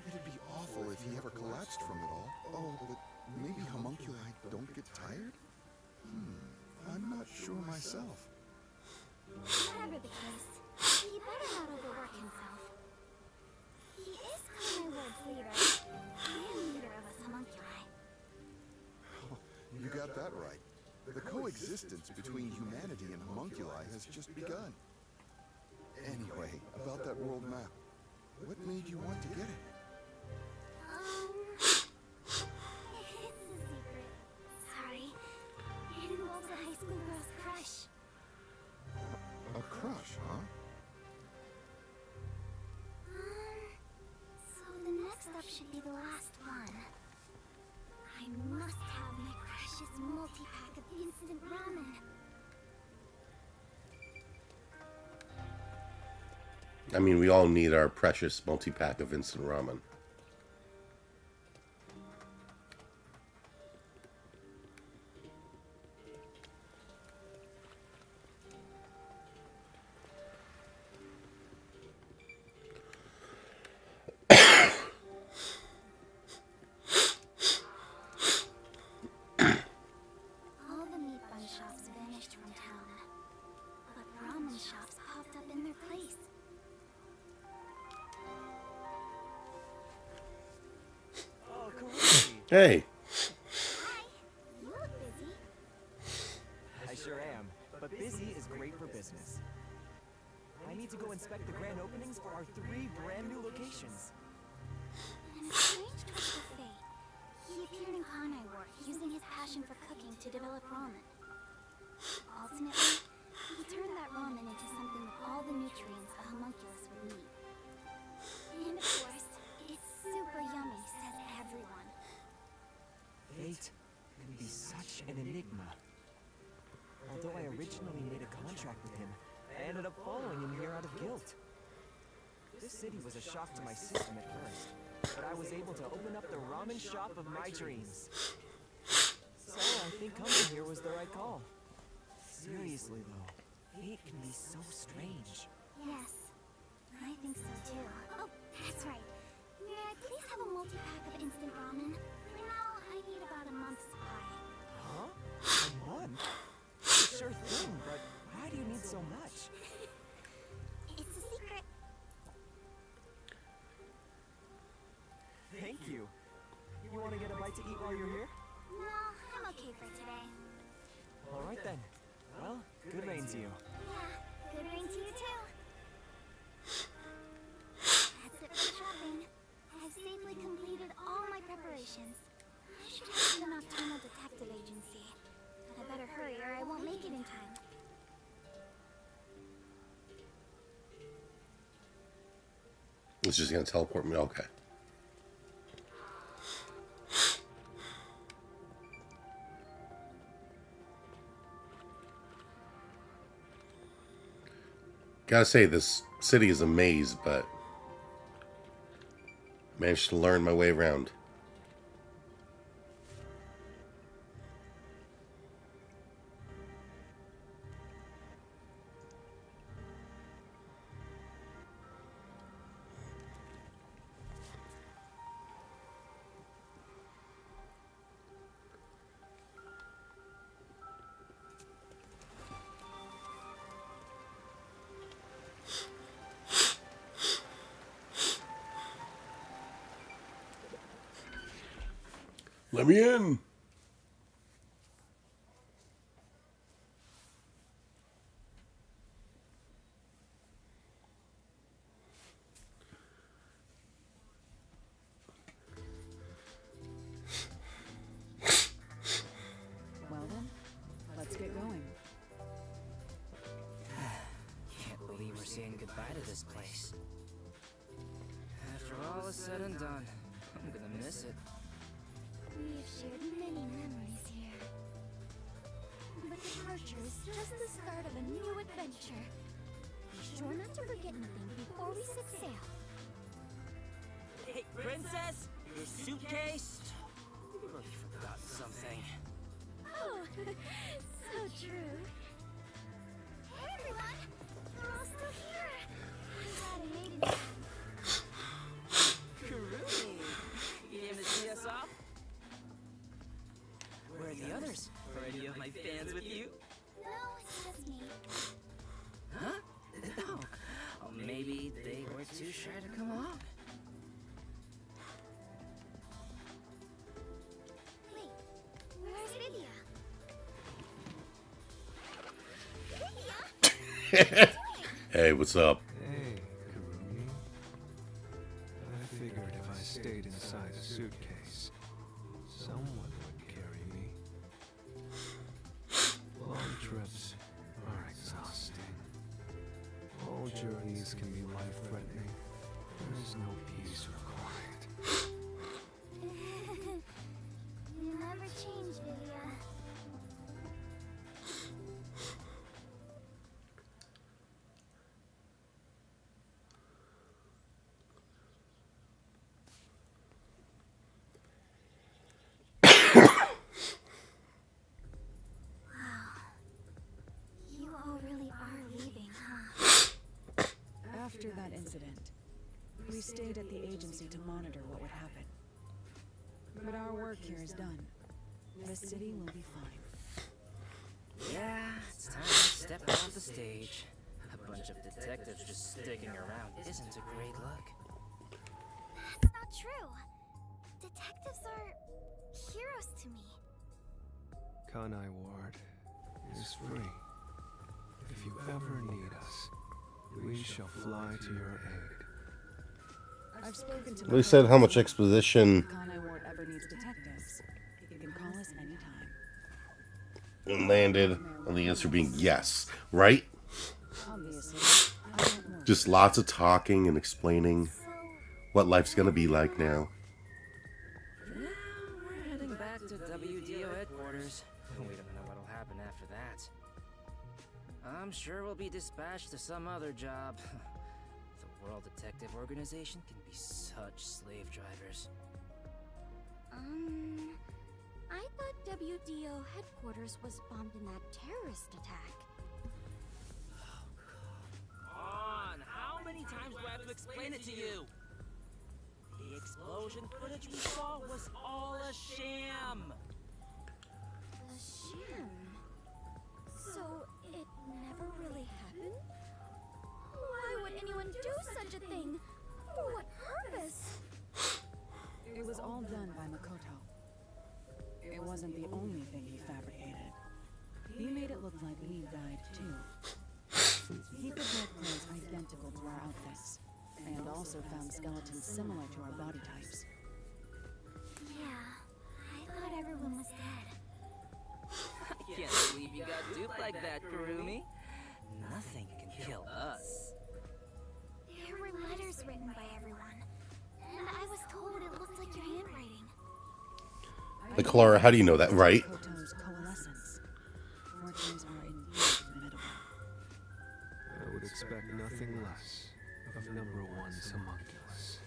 It'd be awful if he ever collapsed from it all. Oh, but maybe homunculi don't get tired? I'm not sure myself. Whatever the case, he better not overwork himself. He is Kanai Ward's leader, and leader of us homunculi. You got that right. The coexistence between humanity and homunculi has just begun. Anyway, about that world map. What made you want to get it? It's a secret. Sorry. It involves a high school girl's crush. A crush, huh? So the next up should be the last one. I must have my precious multi-pack of instant ramen. I mean, we all need our precious multi-pack of instant ramen. All the meat bun shops vanished from town, but ramen shops popped up in their place. Oh, Karuchi! Hey, Hi, you look busy. I sure am, but busy is great for business. I need to go inspect the grand openings for our 3 brand new locations. In a strange twist of fate, he appeared in Kanai Ward using his passion for cooking to develop ramen. Ultimately, he turned that ramen into something with all the nutrients a homunculus would need. And of course, it's super yummy, says everyone. Fate can be such an enigma. Although I originally made a contract with him, I ended up following him here out of guilt. This city was a shock to my system at first, but I was able to open up the ramen shop of my dreams. So I think coming here was the right call. Seriously though, fate can be so strange. Yes, I think so too. Oh, that's right. May I please have a multi-pack of instant ramen? For now, I need about a month's supply. Huh? A month? Sure thing, but why do you need so much? It's a secret. Thank you. You want to get a bite to eat while you're here? No, I'm okay for today. All right then. Well, good rain to you. Yeah, good rain to you too. That's it for the shopping. I've safely completed all my preparations. I should head to the Nocturnal Detective Agency. I better hurry or I won't make it in time. it's just gonna teleport me. Okay. Gotta say, this city is a maze, but managed to learn my way around. Let me in. Well then, let's get going. Can't believe we're saying goodbye to this place. After all is said and done, I'm gonna miss it. We've shared many memories here. But departure is just the start of a new adventure. Be sure not to forget anything before we set sail. Hey, Princess! Your suitcase? You've already forgotten something. Oh, so true. Hey everyone! They're all still here! I'm glad I made it. Kurumi! You came to see us off? Where are the others? Are any of my fans with you? No, it's just me. Huh? No. Oh, maybe they were too shy to come along. Wait, where's Lydia? Lydia? Hey, what's up? Hey, Kurumi. I figured if I stayed inside the suitcase, someone would carry me. Long trips are exhausting. All journeys can be life-threatening. There is no peace or quiet. You never change, Lydia. You all really are leaving, huh? After that incident, we stayed at the agency to monitor what would happen. But our work here is done. The city will be fine. Yeah, it's time to step off the stage. A bunch of detectives just sticking around isn't a great look. That's not true. Detectives are heroes to me. Kanai Ward is free. If you ever need us, we shall fly to your aid. I've spoken to We said how much If exposition Kanai Ward ever needs detectives, you can call us anytime. landed on the answer being yes, right? Obviously, I don't work. Just lots of talking and explaining what life's gonna be like now. Now we're heading back to WDO headquarters. We don't know what'll happen after that. I'm sure we'll be dispatched to some other job. The World Detective Organization can be such slave drivers. I thought WDO headquarters was bombed in that terrorist attack. On! How many times do I have to explain it to you? The explosion footage we saw was all a sham! A sham? So it never really happened? Why would anyone do such a thing? For what purpose? It was all done by Makoto. It wasn't the only thing he fabricated. He made it look like we died too. He prepared clothes identical to our outfits, and also found skeletons similar to our body types. Yeah, I thought everyone was dead. I can't believe you got duped like that, Kurumi. Nothing can kill us. There were letters written by everyone, and I was told it looked like your handwriting. Like, Clara, how do you know that, right? Makoto's coalescence. Fortunes are indeed formidable. I would expect nothing less of number one's homunculus.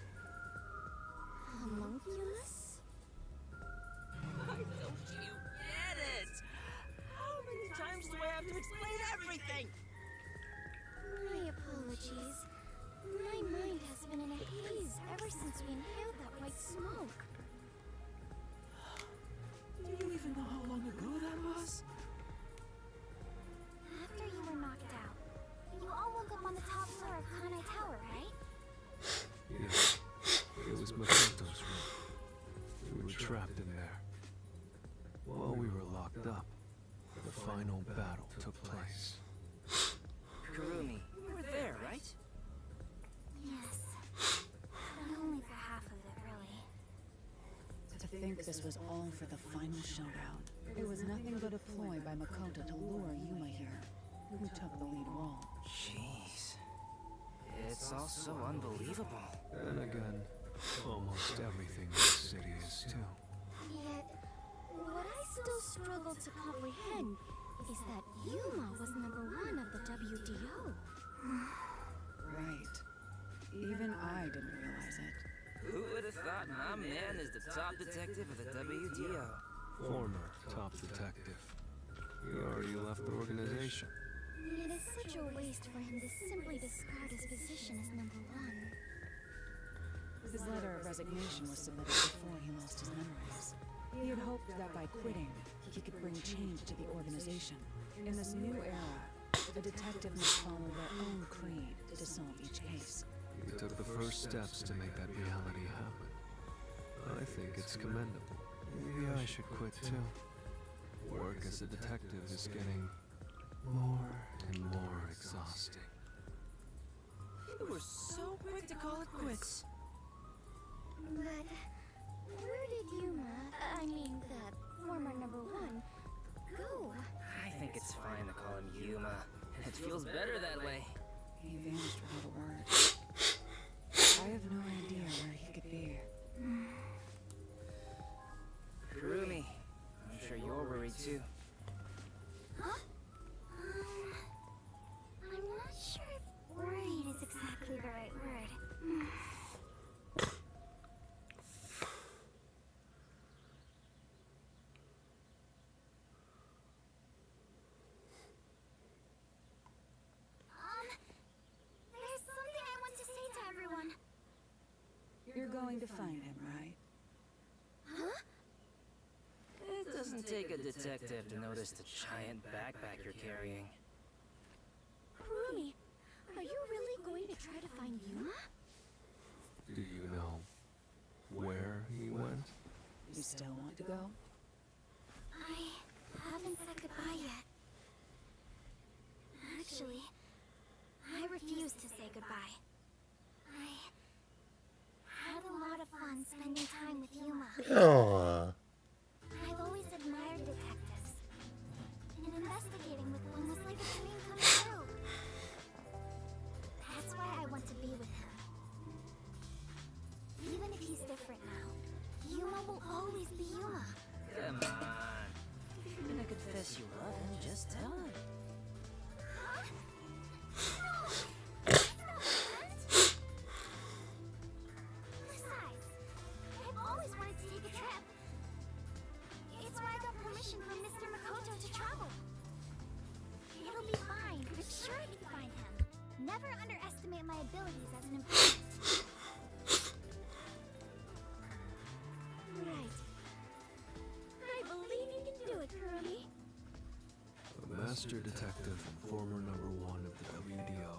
Homunculus? Why don't you get it? How many times do I have to explain everything? My apologies. My mind has been in a haze ever since we inhaled that white smoke. Do you even know how long ago that was? After you were knocked out, you all woke up on the top floor of Kanai Tower, right? Yes, it was Makoto's room. looked up, the final battle took place. Kurumi, you were there, right? Yes. But only for half of it, really. To think this was all for the final showdown. It was nothing but a ploy by Makoto to lure Yuma here, who took the lead role. Jeez. It's all so unbelievable. Then again, almost everything in the city is too. Yet, what I still struggle to comprehend is that Yuma was #1 of the WDO. Right. Even I didn't realize it. Who would have thought my man is the top detective of the WDO? Former top detective. He already left the organization. It is such a waste for him to simply discard his position as #1. His letter of resignation was submitted before he lost his memories. He had hoped that by quitting, he could bring change to the organization. In this new era, the detective must follow their own creed to solve each case. He took the first steps to make that reality happen. I think it's commendable. Maybe I should quit too. Work as a detective is getting more and more exhausting. You were so quick to call it quits. But where did Yuma, I mean the former #1, go? I think it's fine to call him Yuma. It feels better that way. He vanished without a word. I have no idea where he could be. Kurumi, I'm sure you're worried too. Huh? I'm not sure if worried is exactly the right word. There's something I want to say to everyone. You're going to find him, right? Huh? It doesn't take a detective to notice the giant backpack you're carrying. Kurumi, are you really going to try to find Yuma? Do you know where he went? You still want to go? I haven't said goodbye yet. Actually, I refuse to say goodbye. I had a lot of fun spending time with Yuma. Aww. I've always admired detectives, and investigating with one was like a dream come true. That's why I want to be with him. Even if he's different now, Yuma will always be Yuma. Come on. If you're gonna confess you love him, just tell him. Huh? No! That's not planned! Besides, I've always wanted to take a trip. It's why I got permission from Mr. Makoto to travel. It'll be fine. I'm sure I can find him. Never underestimate my abilities as an informant. Right. I believe you can do it, Kurumi. A master detective and former #1 of the WDO.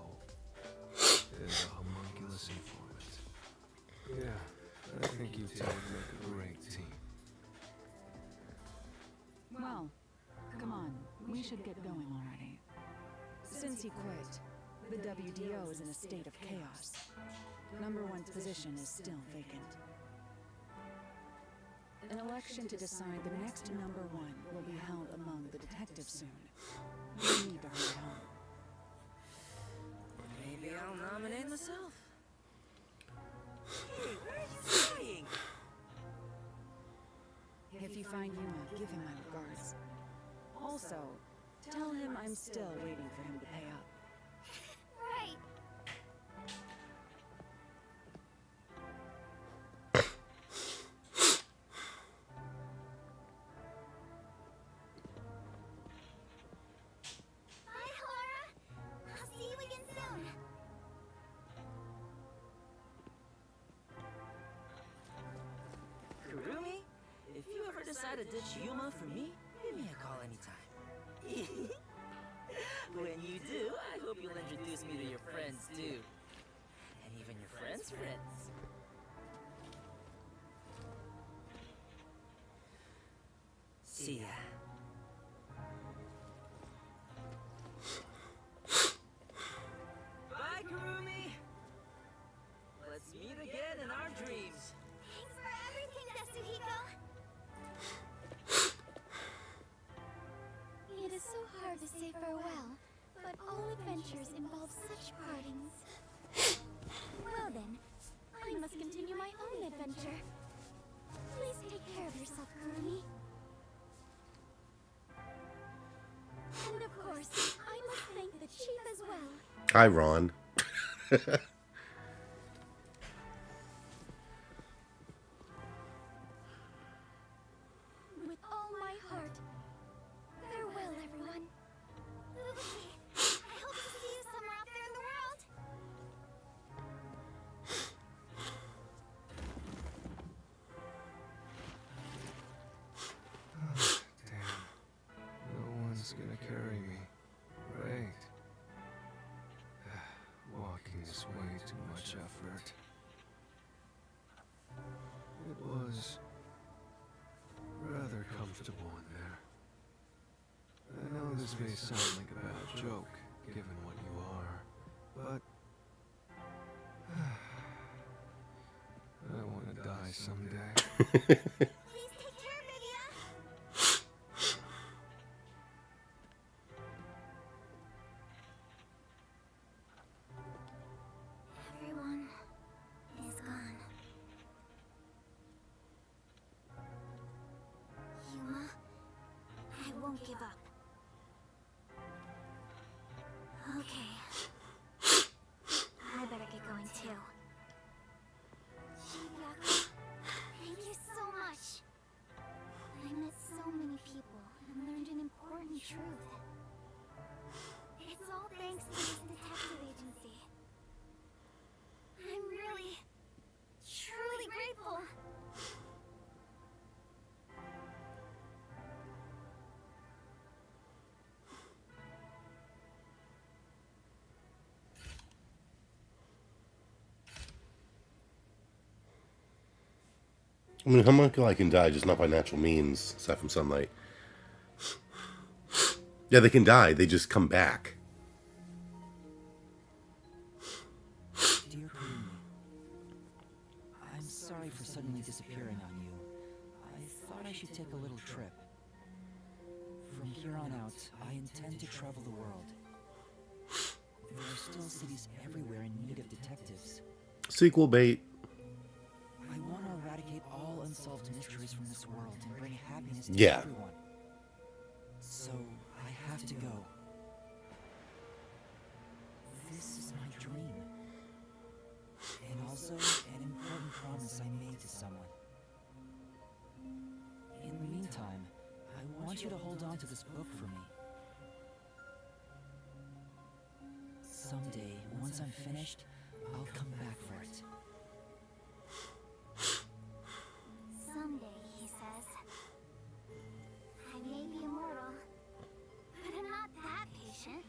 And a homunculus informant. Yeah, I think you two would make a great team. Well, come on. We should get going already. Since he quit, the WDO is in a state of chaos. #1's position is still vacant. An election to decide the next #1 will be held among the detectives soon. We need to hurry home. Maybe I'll nominate myself. Hey, where are you going? If you find Yuma, give him my regards. Also, tell him I'm still waiting for him to pay up. Right. Bye, Laura. I'll see you again soon. Kurumi, if you ever decide to ditch Yuma for me, give me a call anytime. When you do, I hope you'll introduce me to your friends too. And even your friends' friends. See ya. Hi, Ron. With all my heart. Farewell, everyone. Lucy, I hope to see you somewhere out there in the world. Damn. No one's gonna carry me. Right. Walking is way too much effort. It was rather comfortable in there. I know this may sound like a bad joke, given what you are, but I want to die someday. Please take care, Lydia. Everyone is gone. Yuma, I won't give up. Okay. I better get going too. Chibiaku, thank you so much. I met so many people and learned an important truth. It's all thanks to this detective agency. I'm really, truly grateful. I mean, homunculi can die, just not by natural means, aside from sunlight. Yeah, they can die, they just come back. Dear Kurumi, I'm sorry for suddenly disappearing on you. I thought I should take a little trip. From here on out, I intend to travel the world. There are still cities everywhere in need of detectives. Sequel bait. I want to eradicate all unsolved mysteries from this world and bring happiness to Yeah. everyone. So, I have to go. This is my dream. And also an important promise I made to someone. In the meantime, I want you to hold on to this book for me. Someday, once I'm finished, I'll come back for it. Someday, he says. I may be immortal, but I'm not that patient.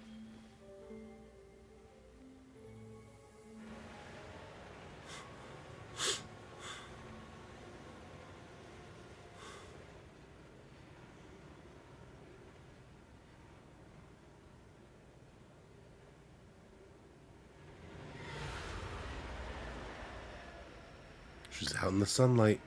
She's out in the sunlight.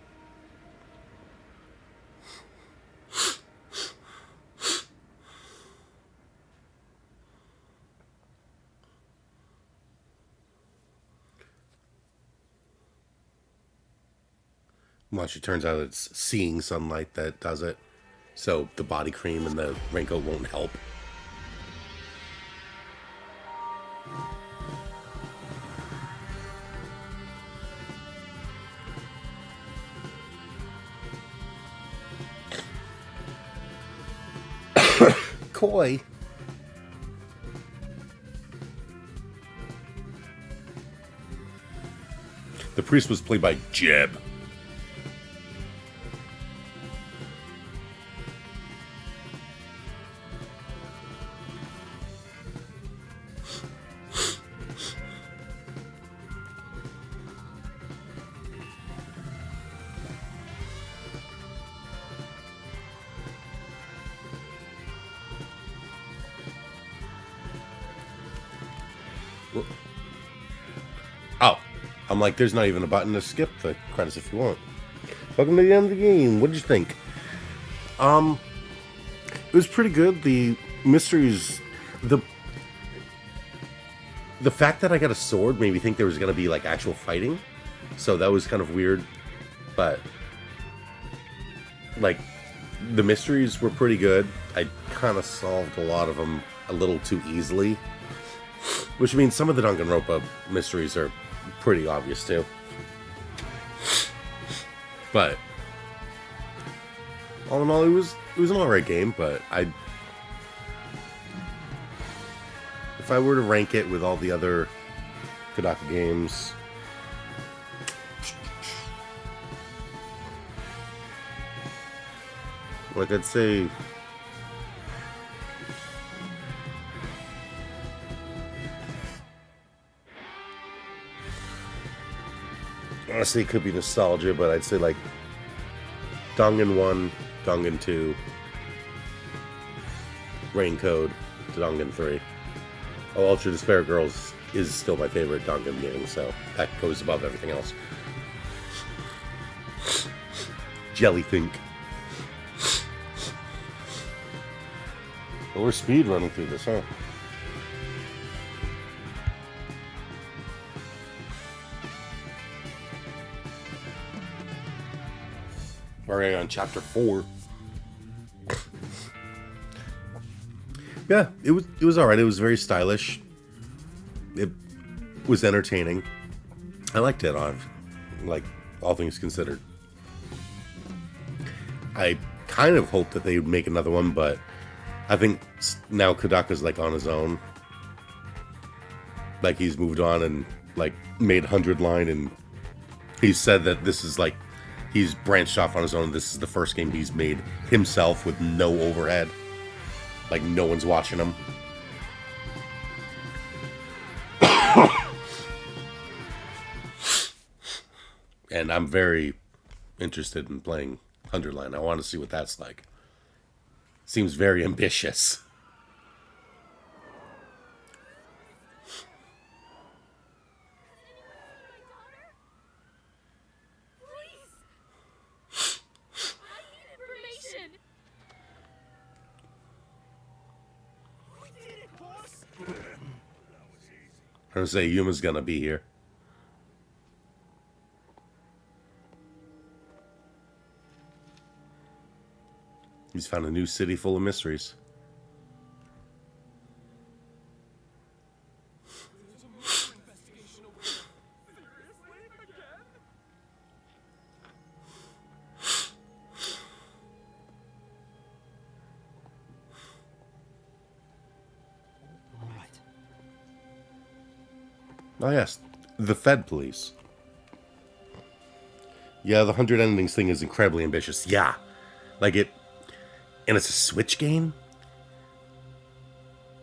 Well, it turns out it's seeing sunlight that does it. So the body cream and the raincoat won't help. Koi. The priest was played by Jeb. Oh, I'm like, there's not even a button to skip the credits if you want. Welcome to the end of the game. What did you think? It was pretty good. The mysteries, the fact that I got a sword made me think there was gonna be like actual fighting, so that was kind of weird. But like, the mysteries were pretty good. I kind of solved a lot of them a little too easily. Which means some of the Danganronpa mysteries are pretty obvious too. But all in all, it was an alright game. But if I were to rank it with all the other Kodaka games, like I'd say honestly, it could be nostalgia, but I'd say like Dangan 1, Dangan 2, Raincode, Dangan 3. Oh, Ultra Despair Girls is still my favorite Dangan game, so that goes above everything else. Jellyfink. Well, we're speed running through this, huh? Already on chapter 4. Yeah, it was alright. It was very stylish. It was entertaining. I liked it on, like, all things considered. I kind of hoped that they would make another one, but I think now Kodaka's like on his own. Like he's moved on and like made 100 Line, and he said that this is like he's branched off on his own. This is the first game he's made himself with no overhead. Like no one's watching him. And I'm very interested in playing 100 Line. I want to see what that's like. Seems very ambitious. I'm gonna say Yuma's gonna be here. He's found a new city full of mysteries. Oh yes, the Fed Police. Yeah, the 100 Endings thing is incredibly ambitious. Yeah, like it, and it's a Switch game.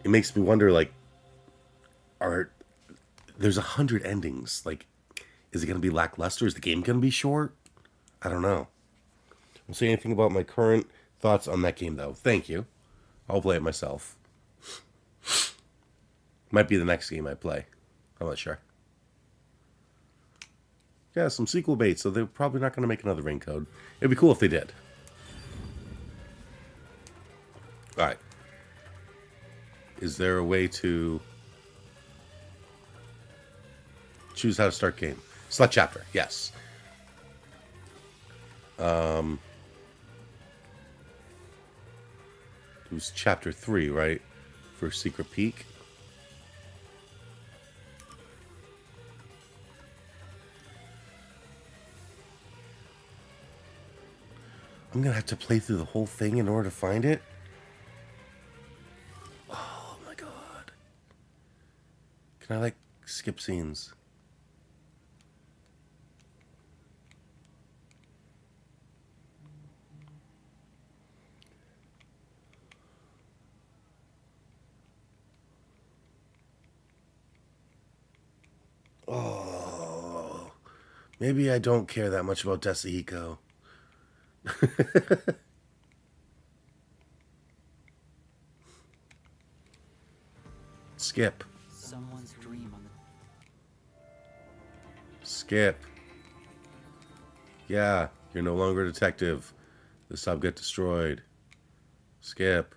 It makes me wonder, like, there's 100 endings? Like, is it gonna be lackluster? Is the game gonna be short? I don't know. I'll say anything about my current thoughts on that game, though. Thank you. I'll play it myself. Might be the next game I play. I'm not sure. Yeah, some sequel bait, so they're probably not going to make another Raincode. It'd be cool if they did. Alright. Is there a way to choose how to start game? Select chapter, yes. It was chapter 3, right? For Secret Peak. I'm gonna have to play through the whole thing in order to find it. Oh my god. Can I, like, skip scenes? Oh. Maybe I don't care that much about Desahiko. Skip. Someone's dream on the Skip. Yeah, you're no longer a detective. The sub got destroyed. Skip.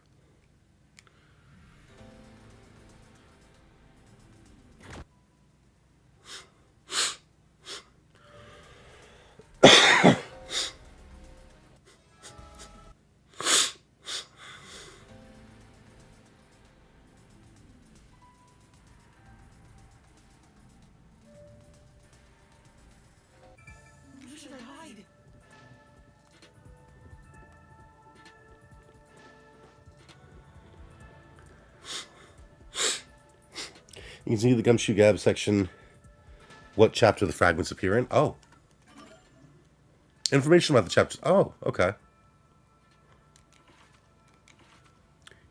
You can see the Gumshoe Gab section. What chapter the fragments appear in? Oh. Information about the chapters. Oh, okay.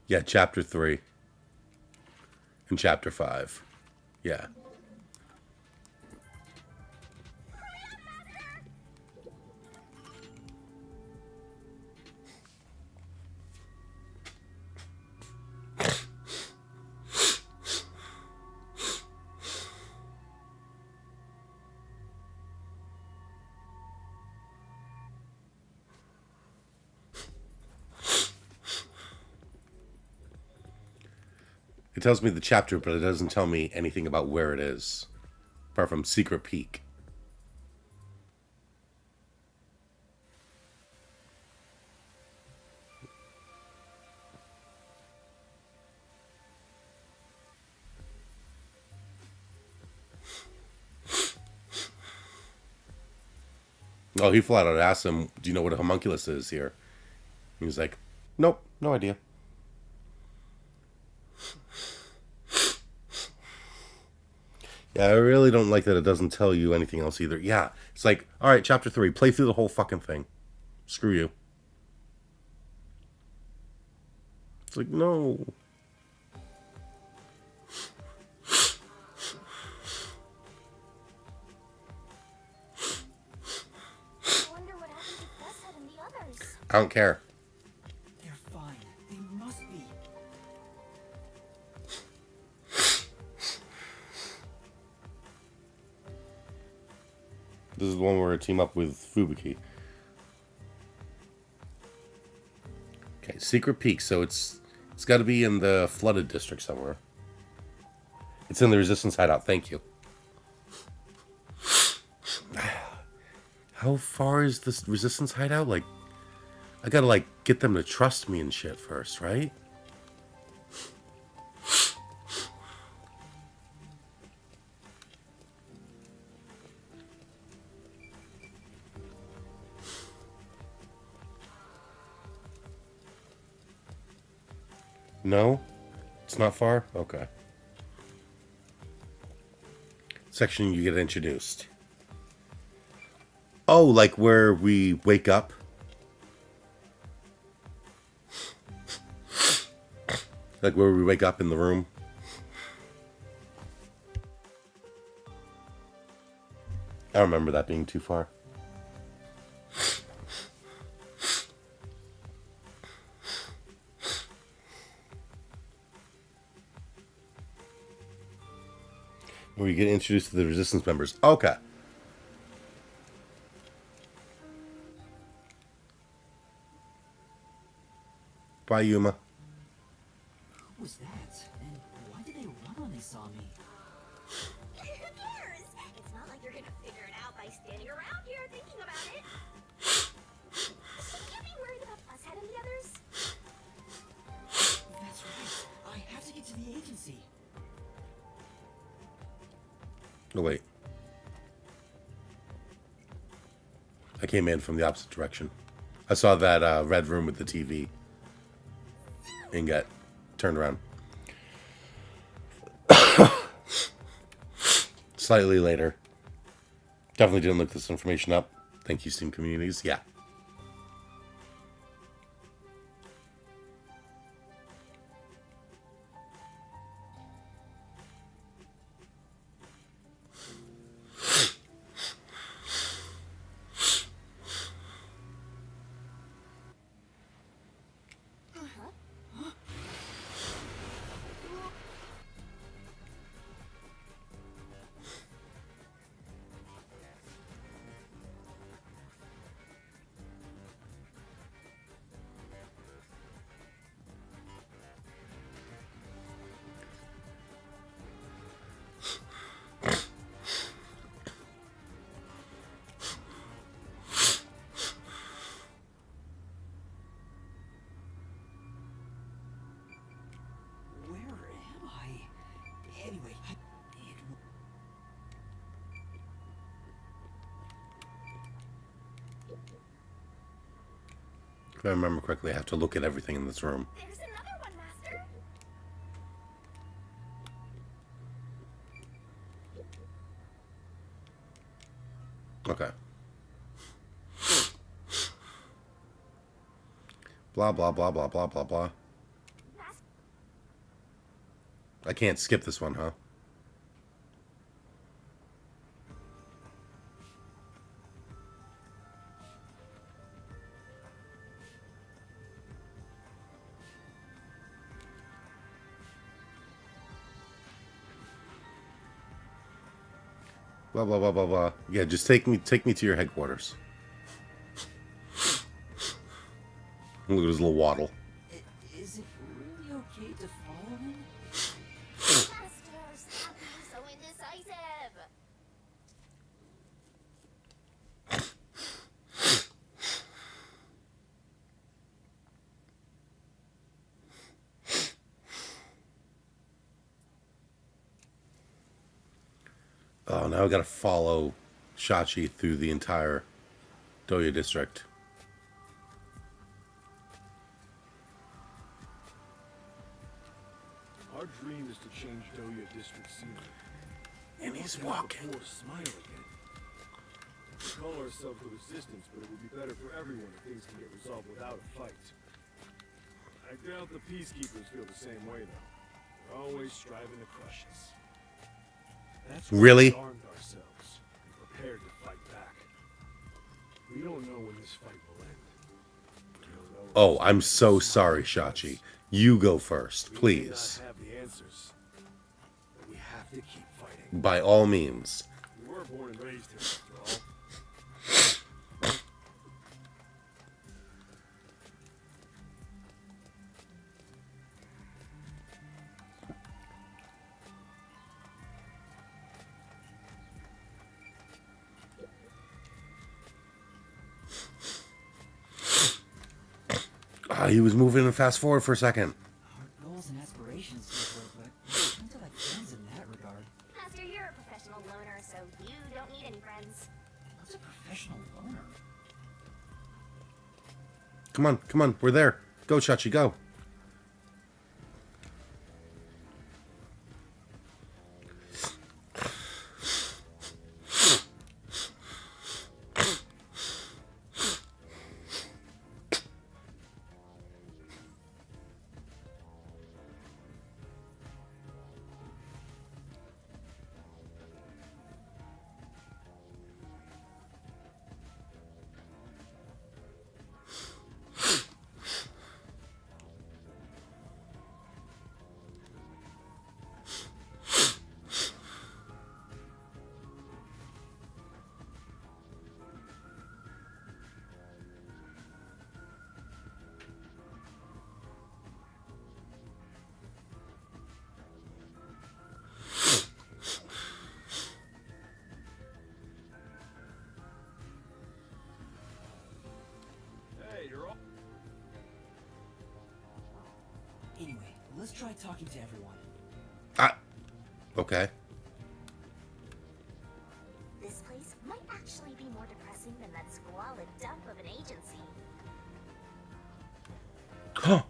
Yeah, chapter 3. And chapter 5. Yeah. It tells me the chapter, but it doesn't tell me anything about where it is. Apart from Secret Peak. Oh, he flat out asked him, do you know what a homunculus is here? He was like, nope, no idea. Yeah, I really don't like that it doesn't tell you anything else either. Yeah, it's like, all right, chapter 3, play through the whole fucking thing. Screw you. It's like, no. I wonder what happened to Fusshead and the others. I don't care. They're fine. They must be. This is the one where I team up with Fubuki. Okay, Secret Peak. So it's got to be in the flooded district somewhere. It's in the Resistance hideout. Thank you. How far is this Resistance hideout? Like, I gotta like get them to trust me and shit first, right? No? It's not far? Okay. Section you get introduced. Oh, like where we wake up? Like where we wake up in the room? I don't remember that being too far. Where you get introduced to the Resistance members. Okay. Bye, Yuma. Who was that? And why did they run when they saw me? Who cares? It's not like you're gonna figure it out by standing around here thinking about it. Shouldn't you be worried about Fusshead and the others? That's right. I have to get to the agency. Oh, wait. I came in from the opposite direction. I saw that red room with the TV. And got turned around. Slightly later. Definitely didn't look this information up. Thank you, Steam Communities. Yeah. Where am I? Anyway, If I remember correctly, I have to look at everything in this room. There's another one, Master. Okay. Blah, blah, blah, blah, blah, blah, blah. I can't skip this one, huh? Blah, blah, blah, blah, blah. Yeah, just take me to your headquarters. Look at his little waddle. Is it really okay to follow him? Master, stop being so indecisive. Oh, now I gotta follow Shachi through the entire Doya district. Our dream is to change Doya District scenery. And he's We want to walking. have the poor smile again. We call ourselves the Resistance, but it would be better for everyone if things can get resolved without a fight. I doubt the Peacekeepers feel the same way, though. They're always striving to crush us. That's why Really? we armed ourselves and prepared to fight back. We don't know when this fight will end. We don't know if Oh, I'm so sorry, Shachi. You go first, we may please. not have the answers, but we have to keep fighting. By all means. We were born and raised here, after all. Ah, he was moving fast forward for a second. Our goals and aspirations differ, but we tend to like friends in that regard. Master, you're a professional loner, so you don't need any friends. What's a professional loner? Come on, we're there. Go, Shachi, go. Hey, you're all... Anyway, let's try talking to everyone. Ah. Okay. This place might actually be more depressing than that squalid dump of an agency. Huh.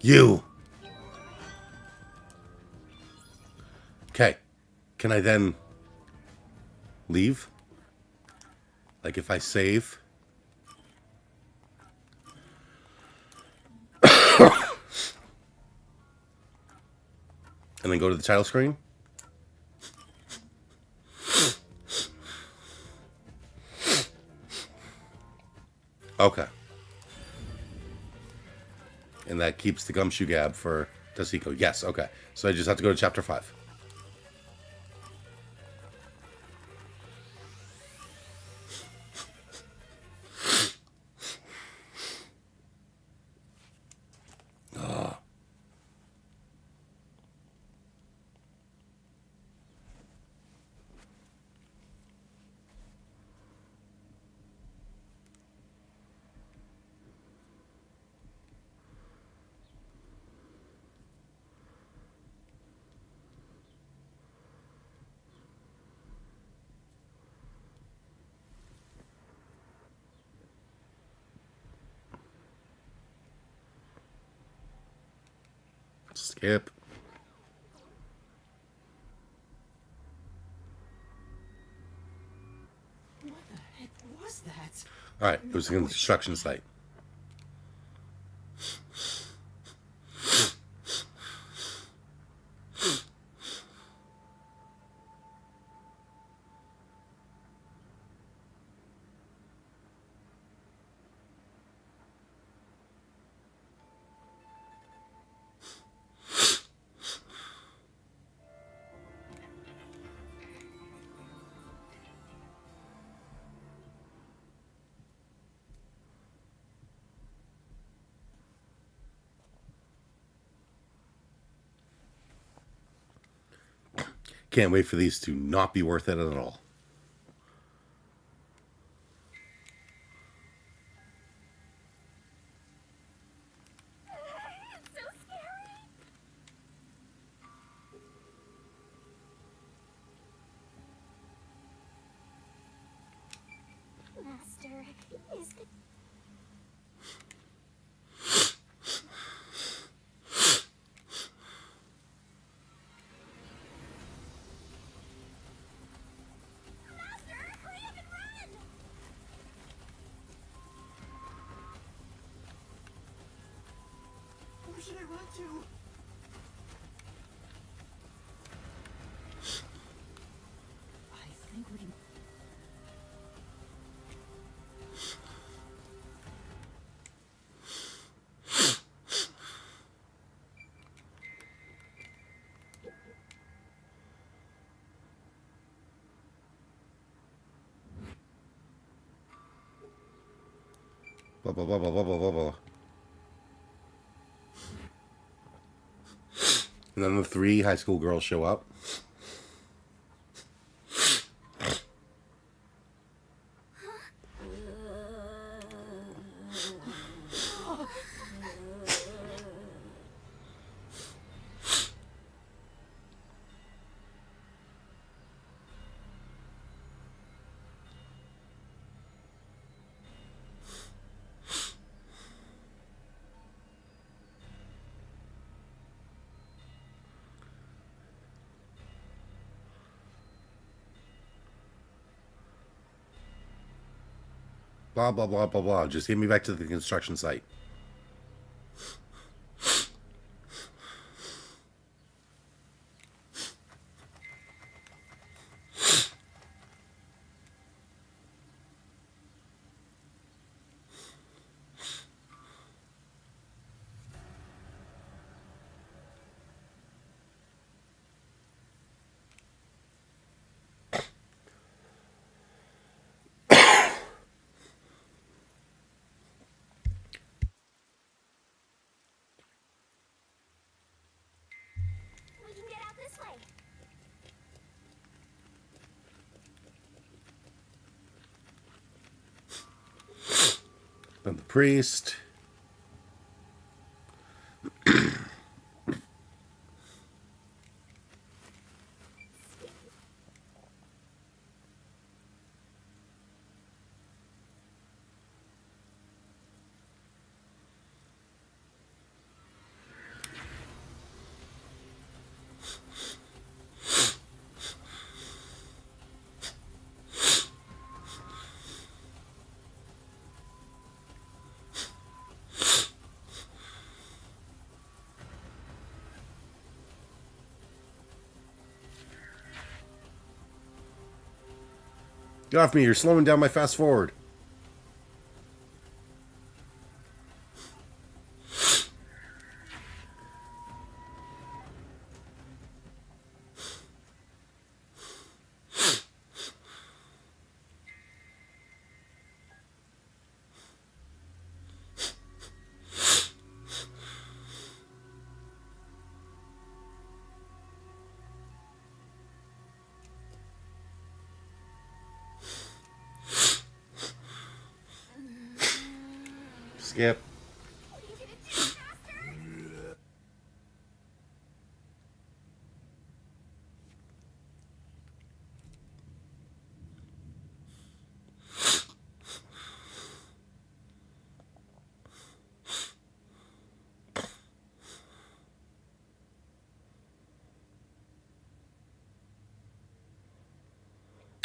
You. Okay. Can I then leave? Like if I save? And then go to the title screen? Okay. And that keeps the gumshoe gab for Tasiko. Yes, okay. So I just have to go to chapter 5. Ugh. Skip. What that? All right, it was a construction site. Can't wait for these to not be worth it at all. It's so scary. Master, is the Master, hurry up and run! Who should I run to? I think we can. Blah, blah, blah, blah, blah, blah, blah, blah. And then the 3 high school girls show up. Blah, blah, blah, blah, blah. Just get me back to the construction site. We can get out this way. Then the priest. Get off me, you're slowing down my fast forward. Skip. You did it too, Master!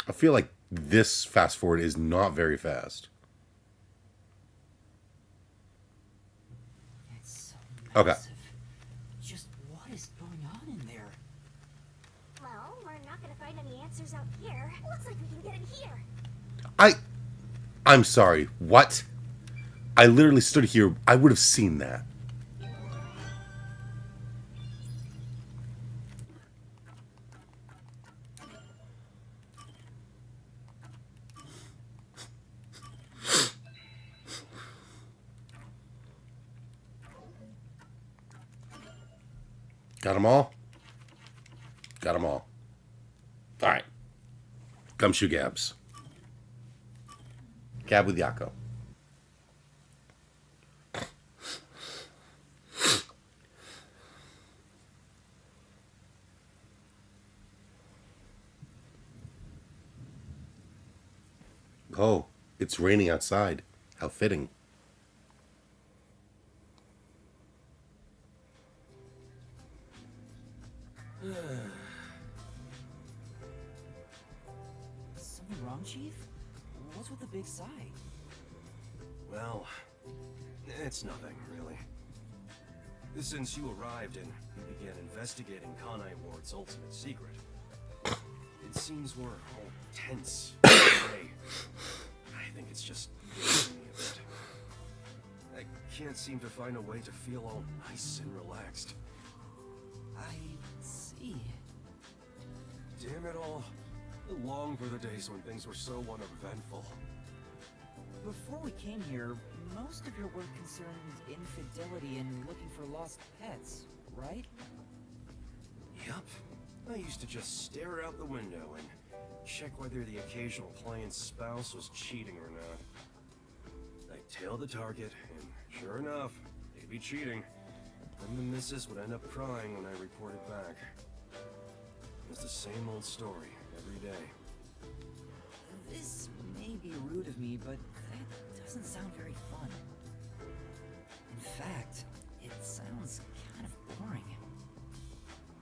I feel like this fast forward is not very fast. It's so Okay. massive. Just what is going on in there? Well, we're not gonna find any answers out here. Looks like we can get in here. I'm sorry. What? I literally stood here. I would have seen that. Got them all? Got them all. All right. Gumshoe Gabs. Gab with Yako. Oh, it's raining outside. How fitting. Something wrong, Chief? What's with the big sigh? Well, it's nothing, really. Since you arrived and you began investigating Kanai Ward's ultimate secret, it seems we're all tense. Today. I think it's just getting me a bit. I can't seem to find a way to feel all nice and relaxed. I see. Damn it all. I long for the days when things were so uneventful. Before we came here, most of your work concerned infidelity and looking for lost pets, right? Yup. I used to just stare out the window and check whether the occasional client's spouse was cheating or not. I'd tail the target, and sure enough, they'd be cheating. And the missus would end up crying when I reported back. It was the same old story every day. This may be rude of me, but that doesn't sound very fun. In fact, it sounds kind of boring.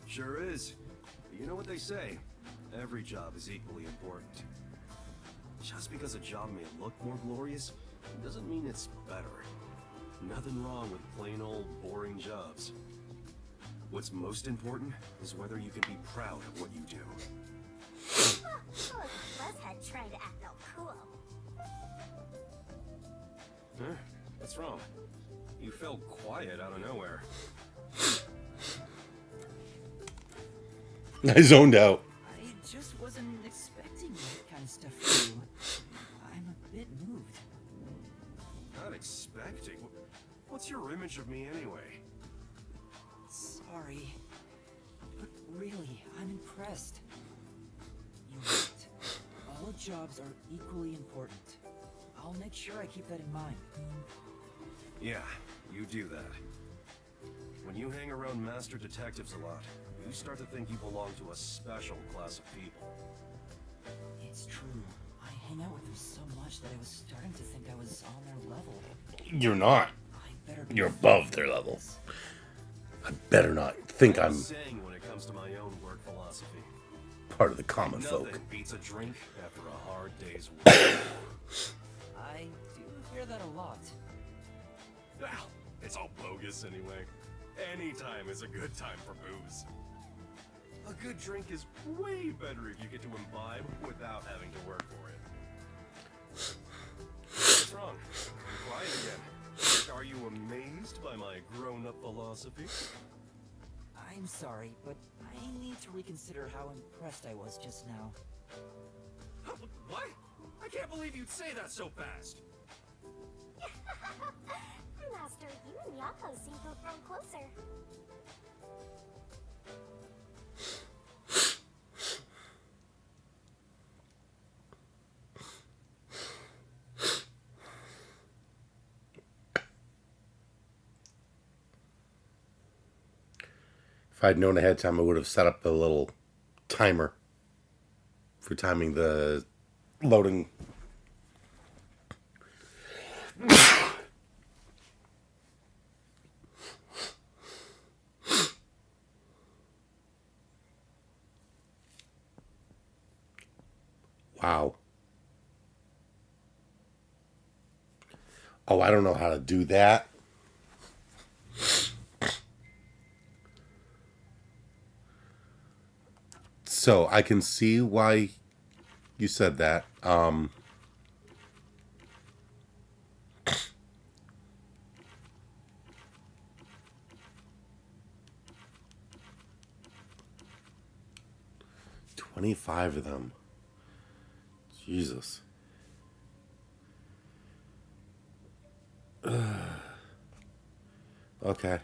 Sure is. You know what they say? Every job is equally important. Just because a job may look more glorious, doesn't mean it's better. Nothing wrong with plain old boring jobs. What's most important is whether you can be proud of what you do. Look, Buzzhead trying to act all cool. Huh? What's wrong? You felt quiet out of nowhere. I zoned out. I just wasn't expecting that kind of stuff from you. I'm a bit moved. Not expecting? What's your image of me anyway? Sorry. But really, I'm impressed. You're right. All jobs are equally important. I'll make sure I keep that in mind. Yeah, you do that. When you hang around master detectives a lot, you start to think you belong to a special class of people. It's true. I hang out with them so much that I was starting to think I was on their level. You're not. I better be You're above their level. I better not think I'm saying when it comes to my own work philosophy. part of the common Nothing folk. beats a drink after a hard day's work. I do hear that a lot. Well, it's all bogus anyway. Any time is a good time for booze. A good drink is way better if you get to imbibe without having to work for it. What's wrong? You're quiet again. Are you amazed by my grown-up philosophy? I'm sorry, but I need to reconsider how impressed I was just now. What? I can't believe you'd say that so fast. Master, you and Yako seem to have grown closer. If I'd known ahead of time, I would have set up a little timer for timing the loading. Wow. Oh, I don't know how to do that. So I can see why you said that. 25 of them. Jesus. Okay.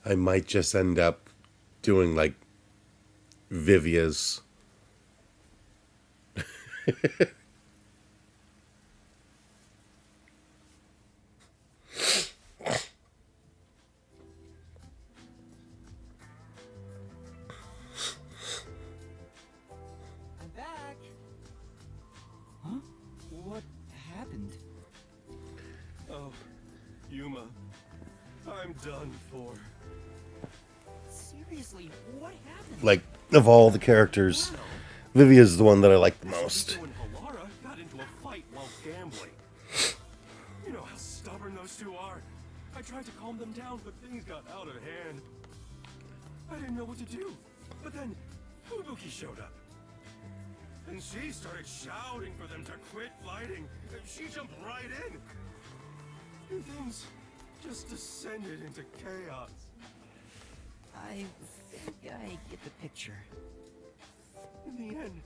I might just end up doing like Vivia's. I'm back. Huh? What happened? Oh, Yuma, I'm done for. Seriously, what happened? Like, of all the characters, Vivia's the one that I like the most. Nico and Halara got into a fight while gambling. You know how stubborn those two are. I tried to calm them down, but things got out of hand. I didn't know what to do. But then Fubuki showed up. And she started shouting for them to quit fighting. She jumped right in. And things just descended into chaos. I think I get the picture. In the end,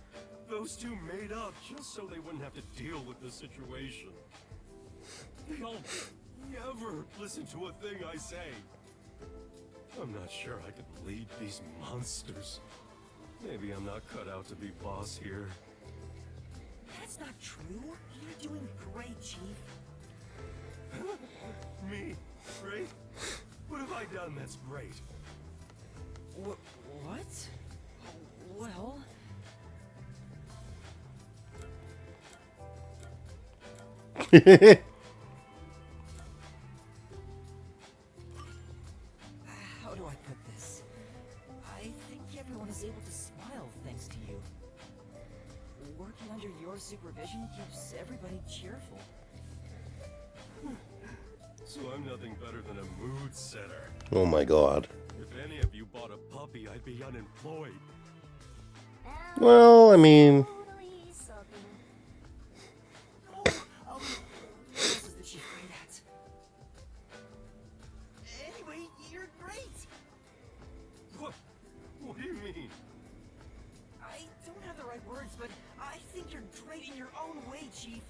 those two made up just so they wouldn't have to deal with the situation. They'll never listen to a thing I say. I'm not sure I could lead these monsters. Maybe I'm not cut out to be boss here. That's not true. You're doing great, Chief. Me? Great? What have I done that's great? What? Well... How do I put this? I think everyone is able to smile thanks to you. Working under your supervision keeps everybody cheerful. So I'm nothing better than a mood setter. Oh my god. If any of you bought a puppy, I'd be unemployed. Well, I mean... Totally sulking. What else is the Chief great at? Anyway, you're great! What do you mean? I don't have the right words, but I think you're great in your own way, Chief.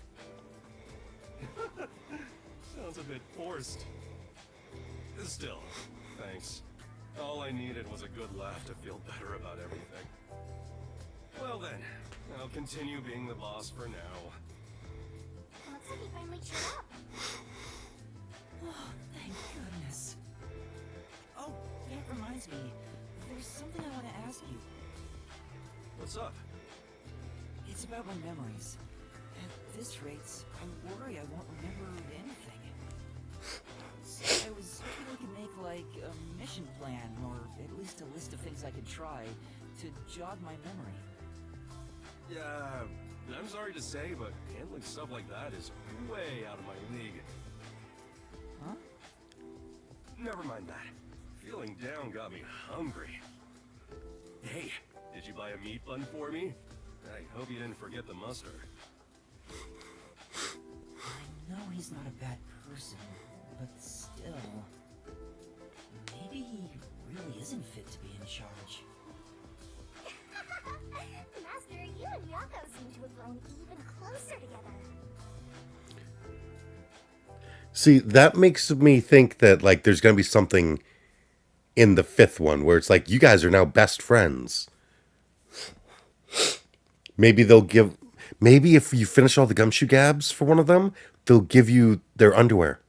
Sounds a bit forced. Still, thanks. All I needed was a good laugh to feel better about everything. Well then, I'll continue being the boss for now. Looks like he finally showed up. Oh, thank goodness. Oh, that reminds me. There's something I want to ask you. What's up? It's about my memories. At this rate, I worry I won't remember anything. So I was hoping we could make, like, a mission plan, or at least a list of things I could try to jog my memory. Yeah, I'm sorry to say, but handling stuff like that is way out of my league. Huh? Never mind that. Feeling down got me hungry. Hey, did you buy a meat bun for me? I hope you didn't forget the mustard. I know he's not a bad person, but still... Maybe he really isn't fit to be in charge. Master, you and Yako seem to have grown even closer together. See, that makes me think that, like, there's going to be something in the fifth one where it's like, you guys are now best friends. Maybe they'll give... Maybe if you finish all the gumshoe gabs for one of them, they'll give you their underwear.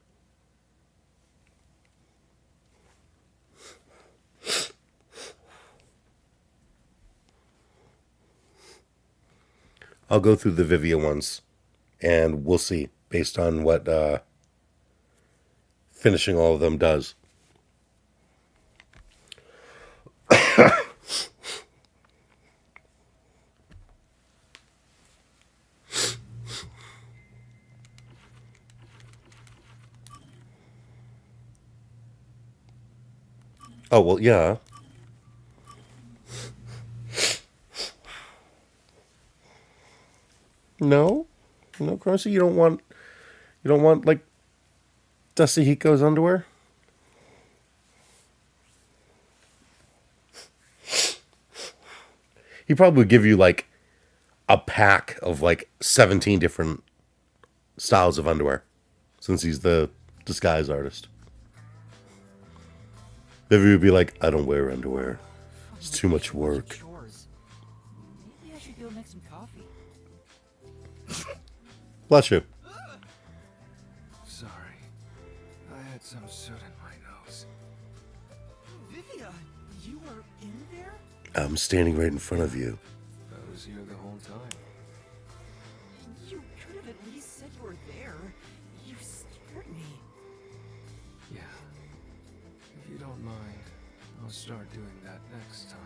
I'll go through the Vivia ones, and we'll see, based on what finishing all of them does. Oh, well, yeah. No? No, Crossy, you don't want, like, Dusty Hiko's underwear? He probably would give you, like, a pack of, like, 17 different styles of underwear, since he's the disguise artist. Maybe he would be like, I don't wear underwear. It's too much work. Chores. Maybe I should go make some coffee. Bless you. Sorry. I had some soot in my nose. Vivia, you were in there? I'm standing right in front of you. I was here the whole time. You could have at least said you were there. You scared me. Yeah. If you don't mind, I'll start doing that next time.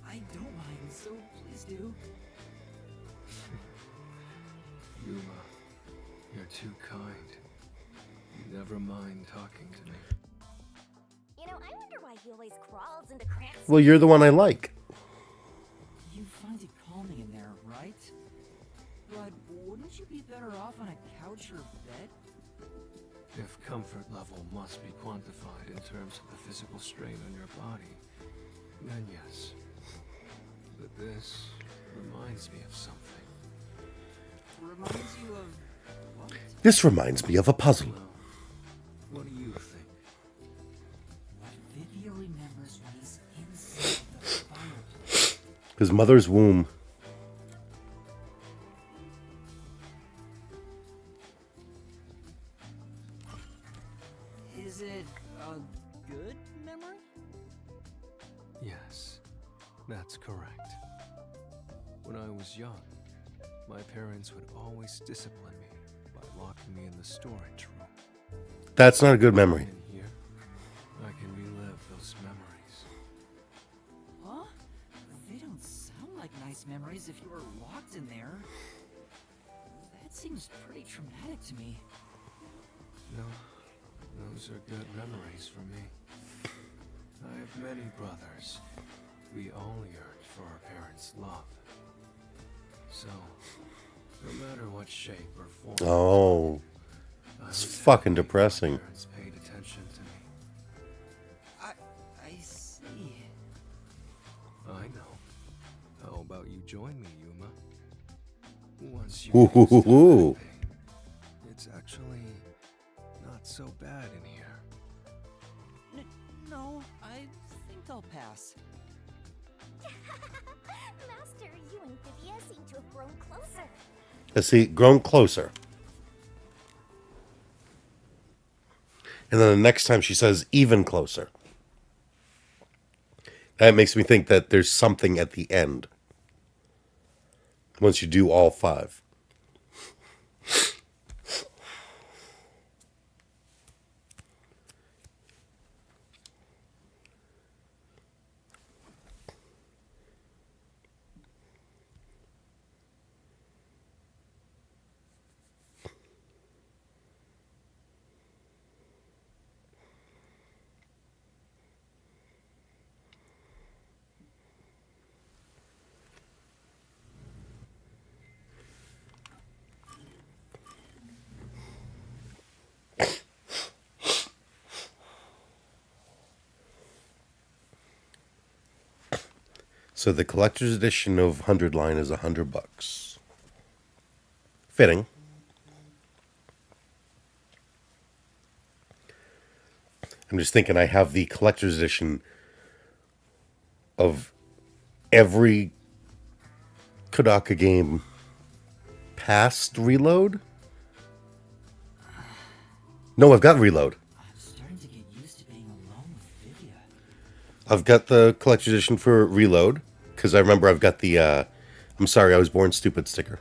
I don't mind, so please do. Yuma, you're too kind. You never mind talking to me. You know, I wonder why he always crawls into cramped Well, you're the one I like. You find it calming in there, right? But wouldn't you be better off on a couch or bed? If comfort level must be quantified in terms of the physical strain on your body, then yes. But this reminds me of something. Reminds you of what? This reminds me of a puzzle. Well, what do you think? What Vivia remembers when he's inside the fireplace. His mother's womb. Is it a good memory? Yes, that's correct. When I was young, my parents would always discipline me by locking me in the storage room. That's not a good memory. In here, I can relive those memories. Huh? They don't sound like nice memories if you were locked in there. That seems pretty traumatic to me. No, those are good memories for me. I have many brothers. We all yearned for our parents' love. So, no matter what shape or form. Oh, I it's was fucking happy my depressing. parents paid attention to me. I see. I know. How about you join me, Yuma? Once you Ooh, get used to ooh. everything, it's actually not so bad in here. No, I think I'll pass. Master, you and Vivia seem to have grown closer. Let's see, grown closer. And then the next time she says even closer. That makes me think that there's something at the end. Once you do all 5. So the collector's edition of 100 line is $100. Fitting. I'm just thinking I have the collector's edition of every Kodaka game past Reload. No, I've got Reload. I'm starting to get used to being alone with Vivia. I've got the collector's edition for Reload, because I remember I've got the I'm sorry I was born stupid sticker.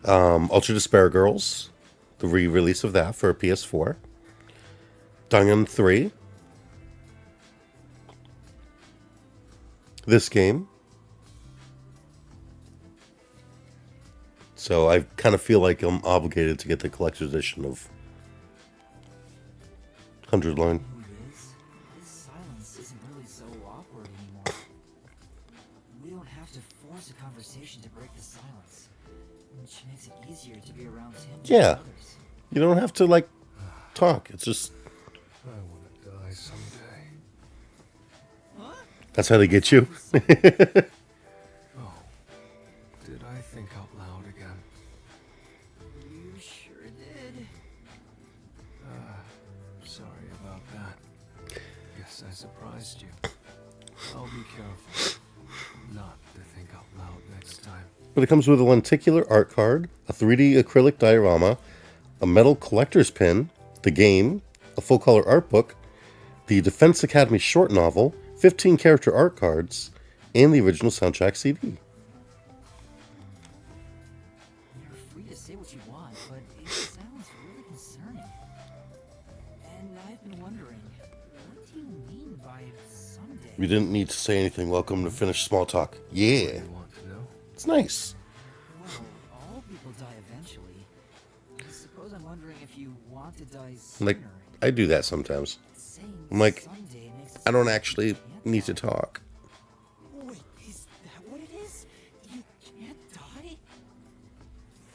Ultra Despair Girls, the re-release of that for PS4. Dangan 3. this game. So I kind of feel like I'm obligated to get the collector's edition of 100 Line. Who it is? This silence isn't really so awkward anymore. We don't have to force a conversation to break the silence, which makes it easier to be around him and Yeah. others. You don't have to, like, talk. It's just... I want to die someday. That's how they get you. Oh, did I think out loud again? You sure did. Sorry about that. Guess I surprised you. I'll be careful not to think out loud next time. But it comes with a lenticular art card, a 3D acrylic diorama, a metal collector's pin, the game, a full-color art book, the Defense Academy short novel, 15 character art cards, and the original soundtrack CD. You're free to say what you want, but it sounds really concerning. And I've been wondering, what do you mean by someday? You didn't need to say anything. Welcome to Finish Small Talk. Yeah. You want to know? It's nice. Well, all people die eventually. I suppose I'm wondering if you want to die Like, sooner. I do that sometimes. Saying I'm like, someday makes it I don't sound actually like you can't need to die. talk. Wait, is that what it is? You can't die?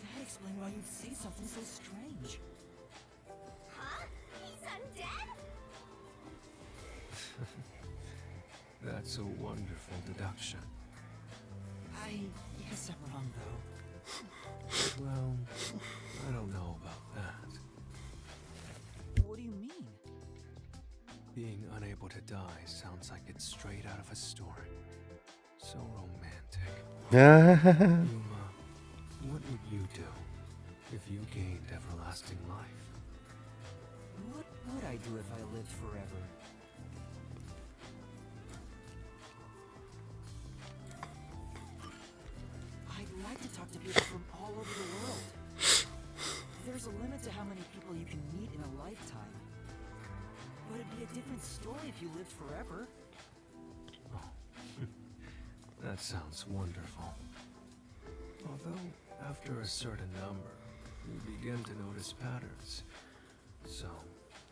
That explains why you'd say something so strange. Huh? He's undead? That's a wonderful deduction. I guess I'm wrong, though. Well, I don't know about that. What do you mean? Being unable to die sounds like it's straight out of a story. So romantic. Yuma, what would you do if you gained everlasting life? What would I do if I lived forever? I'd like to talk to people from all over the world. There's a limit to how many people you can meet in a lifetime. But it'd be a different story if you lived forever. That sounds wonderful. Although, after a certain number, you begin to notice patterns. So,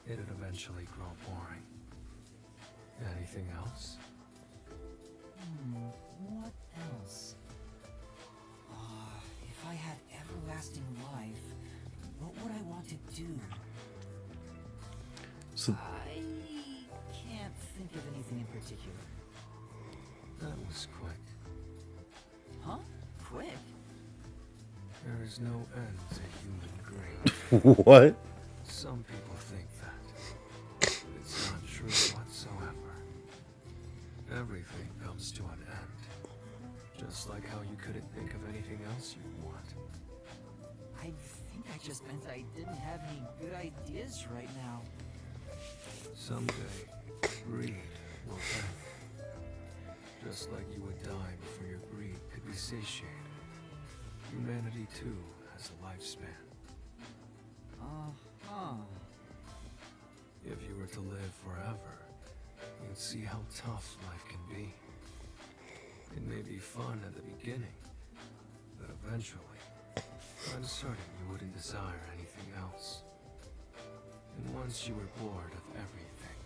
it'd eventually grow boring. Anything else? What else? If I had everlasting life, what would I want to do? So, I can't think of anything in particular. That was quick. Huh? Quick? There is no end to human greed. what? Some people think that. It's not true whatsoever. Everything comes to an end. Just like how you couldn't think of anything else you want. I think I just meant I didn't have any good ideas right now. Someday, greed will end. Just like you would die before your greed could be satiated. Humanity too has a lifespan. If you were to live forever, you'd see how tough life can be. It may be fun at the beginning, but eventually, I'm certain you wouldn't desire anything else. And once you were bored of everything,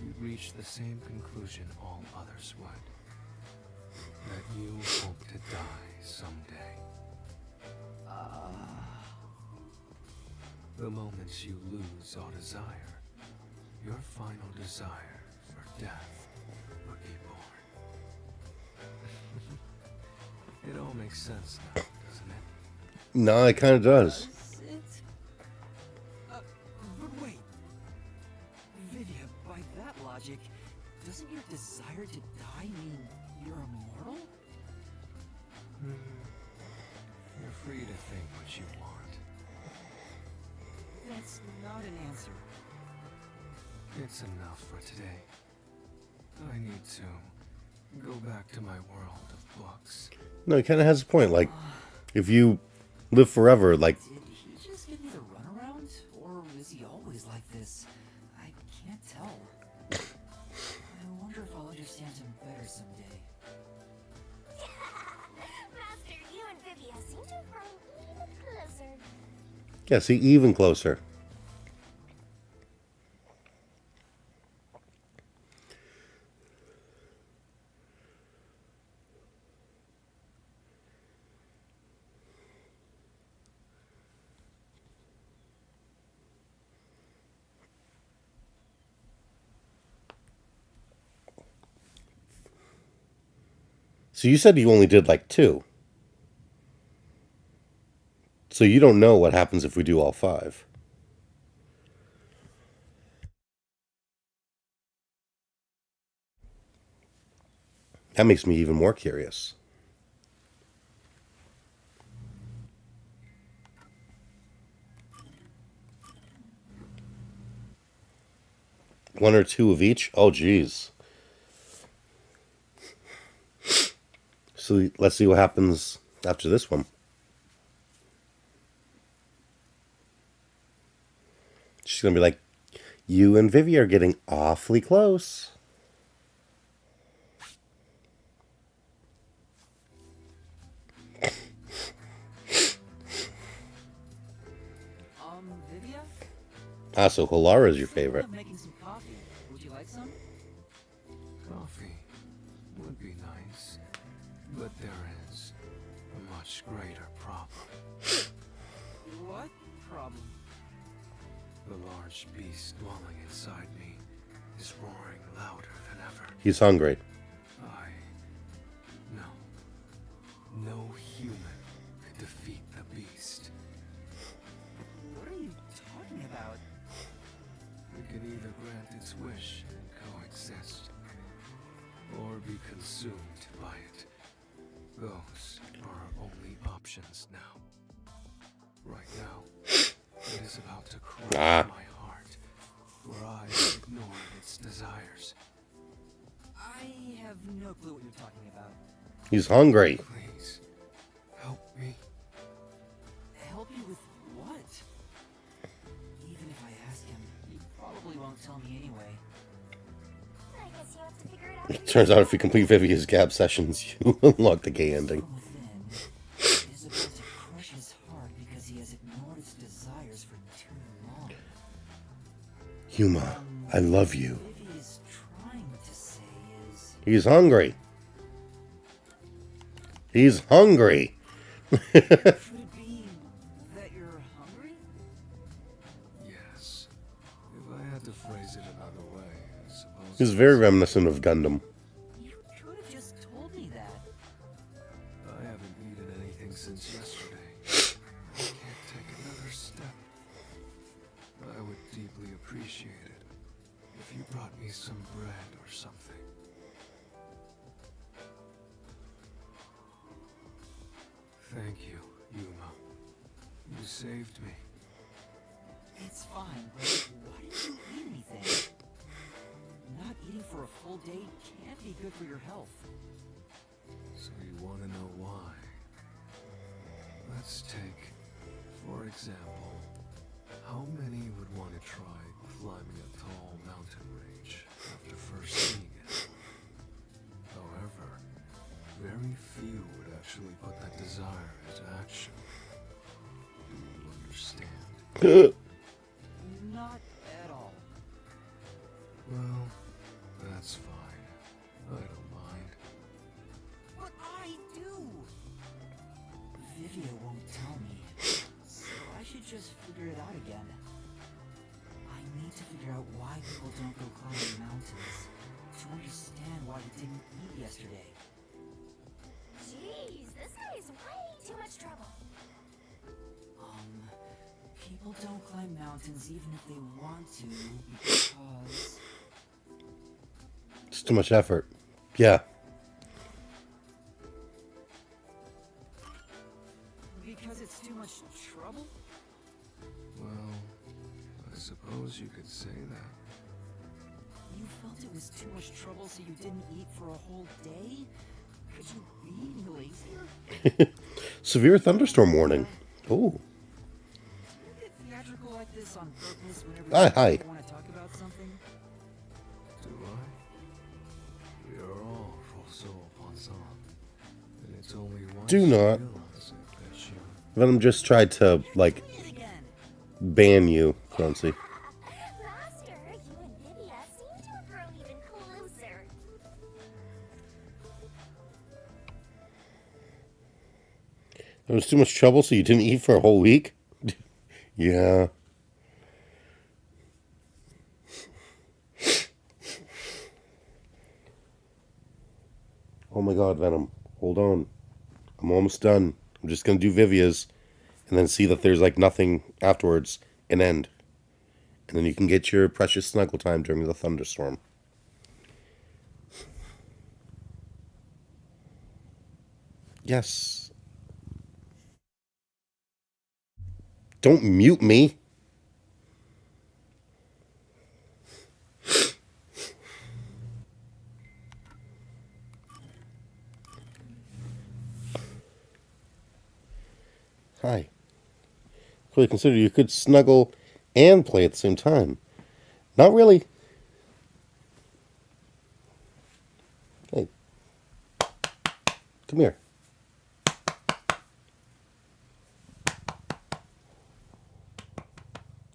you'd reach the same conclusion all others would. That you hope to die someday. The moment you lose all desire, your final desire for death will be born. It all makes sense now, doesn't it? No, it kind of does. Is it? But wait. Vivian, by that logic, doesn't your desire to die mean you're immortal? You're free to think what you want. That's not an answer. It's enough for today. I need to go back to my world of books. No, he kind of has a point. Like, if you live forever, like, Did he just give me the runaround? Or is he always like this? I can't tell. I wonder if I'll understand him better someday. Yeah, see, even closer. So you said you only did like 2. So you don't know what happens if we do all 5. That makes me even more curious. One or 2 of each? Oh, geez. So let's see what happens after this one. She's going to be like, you and Vivi are getting awfully close. Vivia? Ah, so Hilara is your favorite. I'm making some coffee. Would you like some? Coffee would be nice, but there is a much greater problem. What problem? The large beast dwelling inside me is roaring louder than ever. He's hungry. No human could defeat the beast. What are you talking about? We can either grant its wish and coexist, or be consumed by it. Those are our only options now. Right now, it is about to crush my heart, for I have ignored its desires. I have no clue what you're talking about. He's hungry. Please, help me. Help you with what? Even if I ask him, he probably won't tell me anyway. I guess you have to figure it out. It turns out if you complete Vivia's Gab sessions, you unlock the gay ending. From within, is about to crush his heart because he has ignored its desires for too long. Yuma, I love you. Vivi is trying to say is... He's hungry. He's hungry. Could it be that you're hungry? Yes. If I had to phrase it another way, I suppose. He's very reminiscent of Gundam. You could have just told me that. I haven't eaten anything since yesterday. I can't take another step. I would deeply appreciate it if you brought me some bread or something. Thank you, Yuma. You saved me. It's fine, but why didn't you eat anything? Not eating for a full day can't be good for your health. So you want to know why? Let's take, for example, how many would want to try climbing a tall mountain range after first seeing it? However, very few would actually put that desire into action. Do you understand? Not at all. Well, that's fine. I don't mind. But I do! Vivia won't tell me, so I should just figure it out again. I need to figure out why people don't go climbing mountains, to understand why he didn't eat yesterday. Jeez, this guy is way too much trouble. People don't climb mountains even if they want to, because... It's too much effort. Yeah. Because it's too much trouble? Well, I suppose you could say that. You felt it was too much trouble so you didn't eat for a whole day? Could you be any lazier? Severe thunderstorm warning. Oh. You get theatrical like this on purpose whenever Hi. you want to talk about something? Do I? We are all Rousseau Ponson. And it's only once Do you not. realize it that you... Venom just tried to, like, ban you, Clancy. Master, you and Vivian seem to have grown even closer. There was too much trouble, so you didn't eat for a whole week? Yeah. Oh my god, Venom. Hold on. I'm almost done. I'm just gonna do Vivia's and then see that there's like nothing afterwards and end. And then you can get your precious snuggle time during the thunderstorm. Yes. Don't mute me. Hi. Really consider you could snuggle and play at the same time. Not really. Hey. Come here.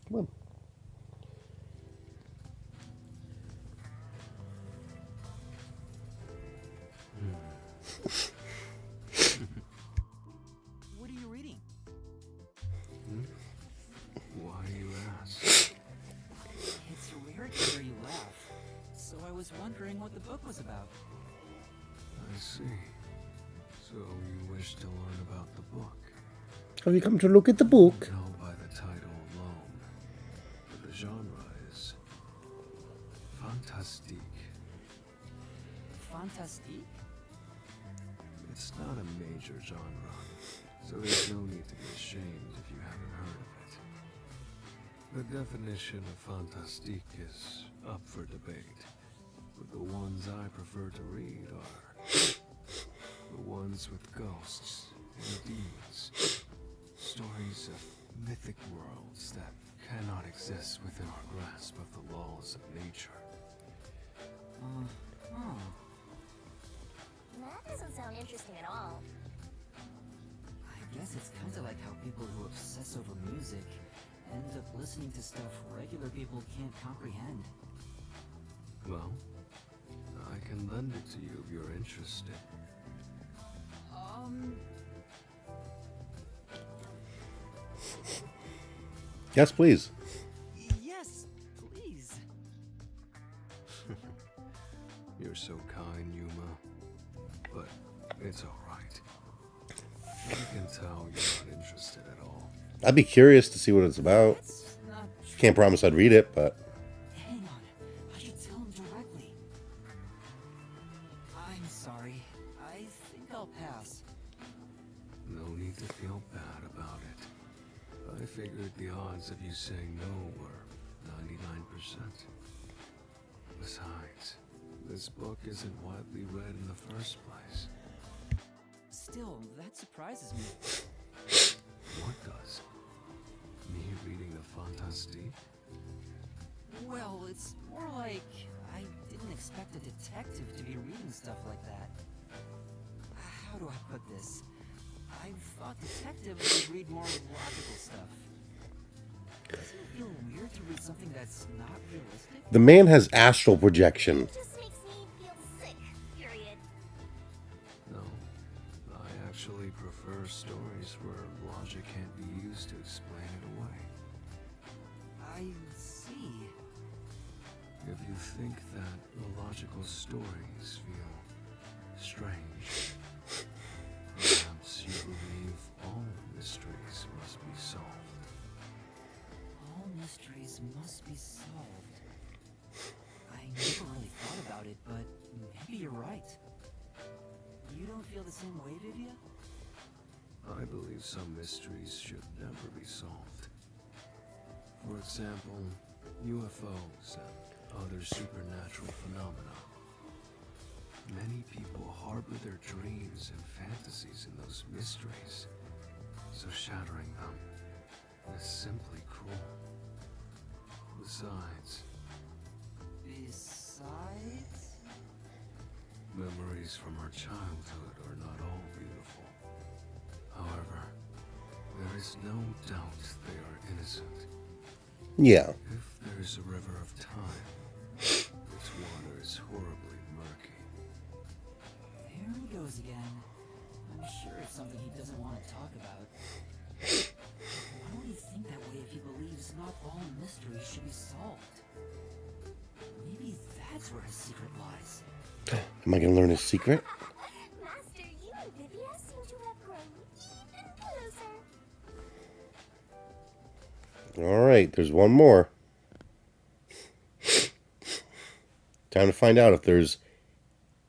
Come on. What are you reading? Why do you ask? It's weird to hear you laugh. So I was wondering what the book was about. I see. So you wish to learn about the book? Have you come to look at the book? Know by the title alone. But the genre is fantastique. Fantastique? It's not a major genre, so there's no need to be ashamed if you haven't heard of it. The definition of fantastique is up for debate, but the ones I prefer to read are the ones with ghosts and demons, stories of mythic worlds that cannot exist within our grasp of the laws of nature. That doesn't sound interesting at all. I guess it's kind of like how people who obsess over music end up listening to stuff regular people can't comprehend. Well, I can lend it to you if you're interested. Yes, please. Yes, please. You're so kind, Yuma. But it's alright. I can tell you're not interested at all. I'd be curious to see what it's about. That's not true. Can't promise I'd read it, but Hang on. I should tell him directly. I'm sorry. I think I'll pass. No need to feel bad about it. I figured the odds of you saying no were 99%. Besides, this book isn't widely read in the first place. Still, that surprises me. What does? Me reading the fantastique? Well, it's more like I didn't expect a detective to be reading stuff like that. How do I put this? I thought detectives would read more logical stuff. Doesn't it feel weird to read something that's not realistic? the man has astral projection. It just makes me feel sick, period. No. I actually prefer stories where logic can't be used to explain it away. I see. If you think that illogical stories feel strange, perhaps you believe all mysteries must be solved. All mysteries must be solved. I never really thought about it, but maybe you're right. You don't feel the same way, Vivia? I believe some mysteries should never be solved. For example, UFOs and other supernatural phenomena. Many people harbor their dreams and fantasies in those mysteries, so shattering them is simply cruel. Besides, memories from our childhood are not all beautiful. However, there is no doubt they are innocent. Yeah. If there's a river of time, its water is horribly murky. There he goes again. I'm sure it's something he doesn't want to talk about. Why would he think that way if he believes not all mysteries should be solved? Maybe that's where his secret lies. Am I going to learn his secret? Master, you and Vivia seem to have grown even closer. All right, there's one more. Time to find out if there's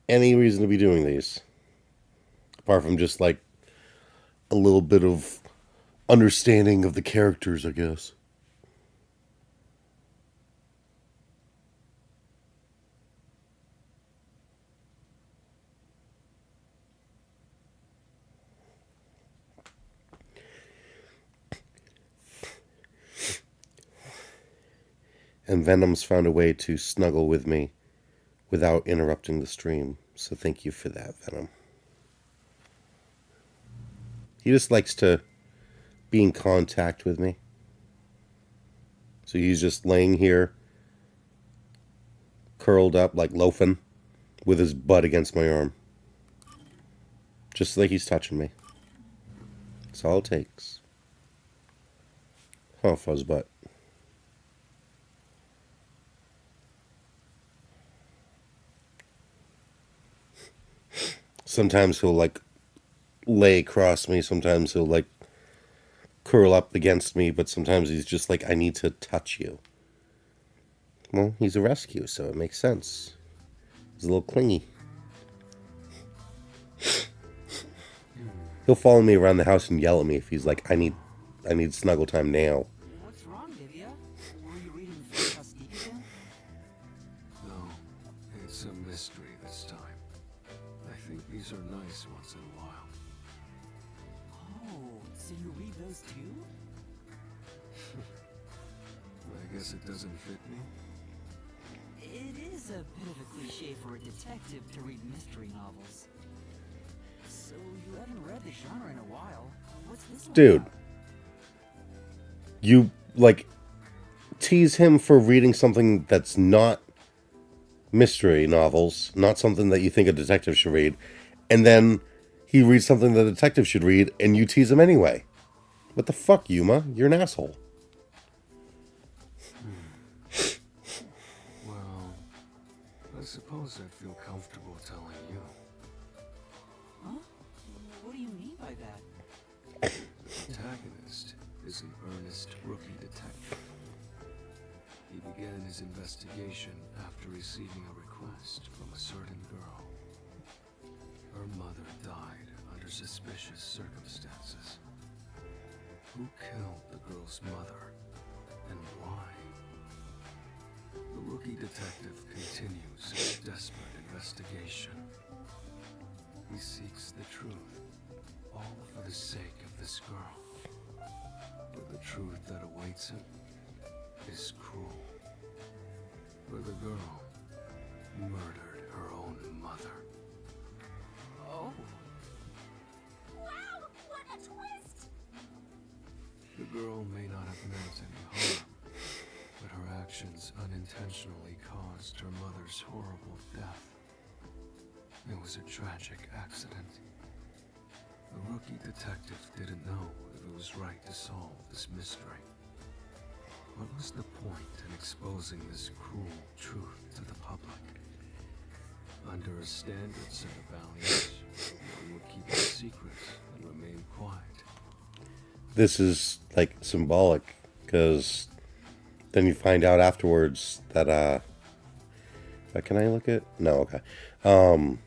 any reason to be doing these. Apart from just like a little bit of understanding of the characters, I guess. And Venom's found a way to snuggle with me without interrupting the stream. So thank you for that, Venom. He just likes to be in contact with me. So he's just laying here, curled up like loafing, with his butt against my arm. Just like he's touching me. That's all it takes. Oh, fuzz butt. Sometimes he'll like lay across me, sometimes he'll like curl up against me, but sometimes he's just like, I need to touch you. Well, he's a rescue, so it makes sense. He's a little clingy. He'll follow me around the house and yell at me if he's like, I need snuggle time now. What's wrong, Vivia? Were you reading Fantastique again? No, it's a mystery this time. I think these are nice once in a while. Oh, so you read those too? I guess it doesn't fit me. It is a bit of a cliche for a detective to read mystery novels. So you haven't read the genre in a while. What's this one Dude. about? You, like, tease him for reading something that's not mystery novels, not something that you think a detective should read, and then he reads something that a detective should read, and you tease him anyway. What the fuck, Yuma? You're an asshole. Well, I suppose I'd feel comfortable telling you. Huh? What do you mean by that? The protagonist is an earnest rookie detective. He began his investigation after receiving a request from a certain girl. Her mother died under suspicious circumstances. Who killed the girl's mother, and why? The rookie detective continues his desperate investigation. He seeks the truth, all for the sake of this girl. But the truth that awaits him is cruel. For the girl murdered her own mother. Oh. Wow, what a twist! The girl may not have meant any harm, but her actions unintentionally caused her mother's horrible death. It was a tragic accident. The rookie detective didn't know if it was right to solve this mystery. What was the point in exposing this cruel truth to the public? Under a standard set of values, one would keep it secret and remain quiet. This is like symbolic, because then you find out afterwards that can I look at? No, okay. Found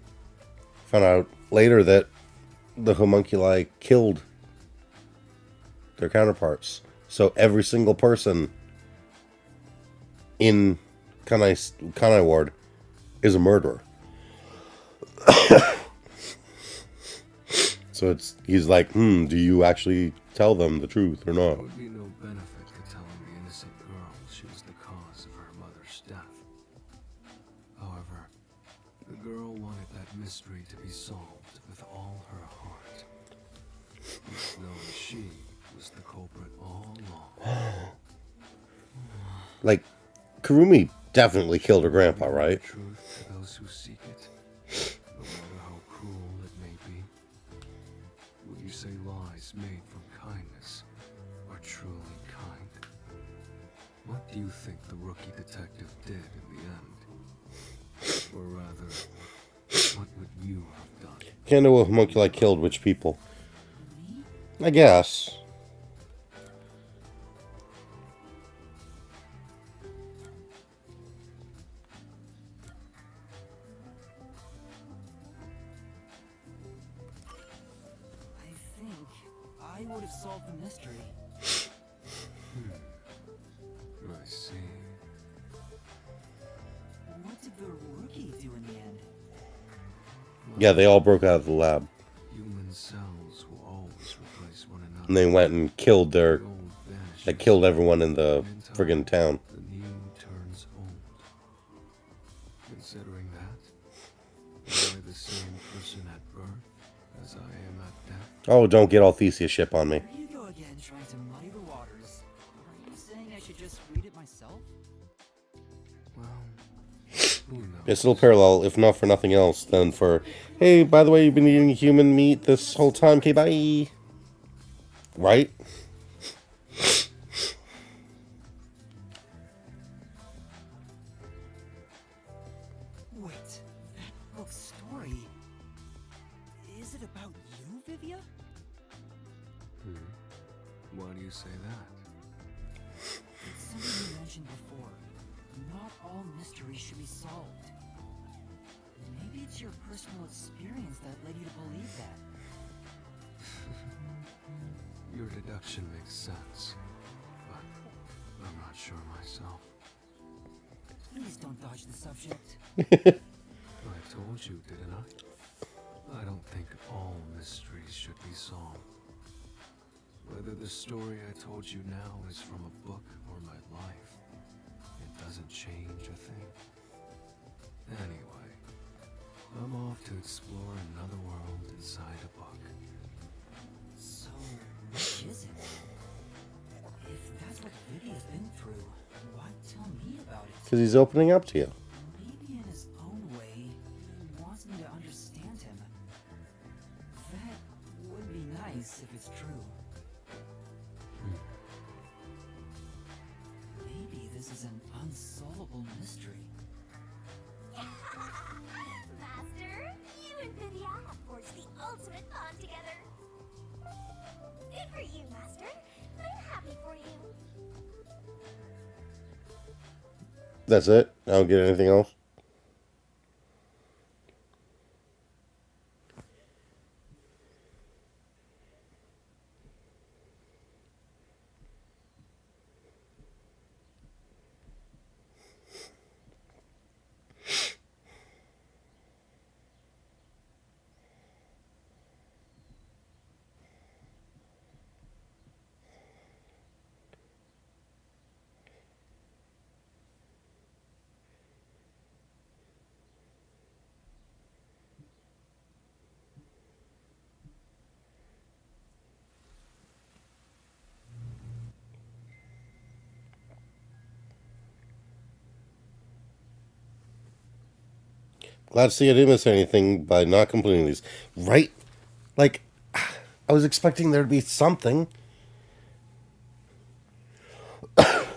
out later that the homunculi killed their counterparts. So every single person in Kanai Ward is a murderer. So he's like, do you actually tell them the truth or There not? would be no benefit to telling the innocent girl she was the cause of her mother's death. However, the girl wanted that mystery to be solved with all her heart. Knowing she was was the culprit all along. Like, Kurumi definitely killed her grandpa, Revealing right? the truth to those who seek it, no matter how cruel it may be. Would you say lies made from kindness are truly kind? What do you think the rookie detective did in the end? Or rather, what would you have done? Can't know if Homunculi killed which people. I guess. I think I would have solved the mystery. I see. What did the rookie do in the end? Yeah, they all broke out of the lab. Human cells will always replace one another. And they went and killed their... The old vanishes, They killed everyone in the and in time, friggin' town. The new turns old. Considering that, am I the same person at birth as I am at death? Oh, don't get all Theseus ship on me. There you go again, trying to muddy the waters. Are you saying I should just read it myself? Well, who knows? It's a little parallel, if not for nothing else, than for, hey, by the way, you've been eating human meat this whole time, okay, bye. Right? Wait, that book's story. Is it about you, Vivia? Why do you say that? It's something you mentioned before. Not all mysteries should be solved. Maybe it's your personal experience that led you to believe that. Your deduction makes sense, but I'm not sure myself. Please don't dodge the subject. I told you, didn't I? I don't think all mysteries should be solved. Whether the story I told you now is from a book or my life, it doesn't change a thing. Anyway, I'm off to explore another world inside a book. So, what is it? If that's what Vivia's been through, why tell me about it? Because he's opening up to you. Maybe in his own way, he wants me to understand him. That would be nice if it's true. Maybe this is an unsolvable mystery. Master, you and Vivia have forged the ultimate bond together. Good for you, Master. I'm happy for you. That's it? I don't get anything else? Glad to see I didn't miss anything by not completing these. Right? Like, I was expecting there to be something.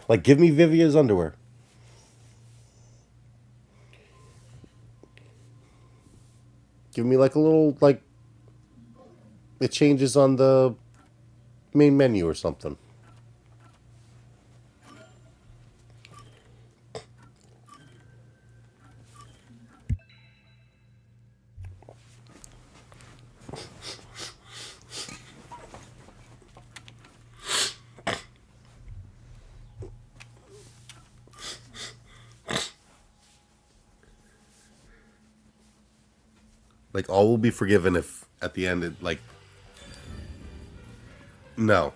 Like, give me Vivia's underwear. Give me, like, a little, like, it changes on the main menu or something. Like, all will be forgiven if, at the end, it, like... No.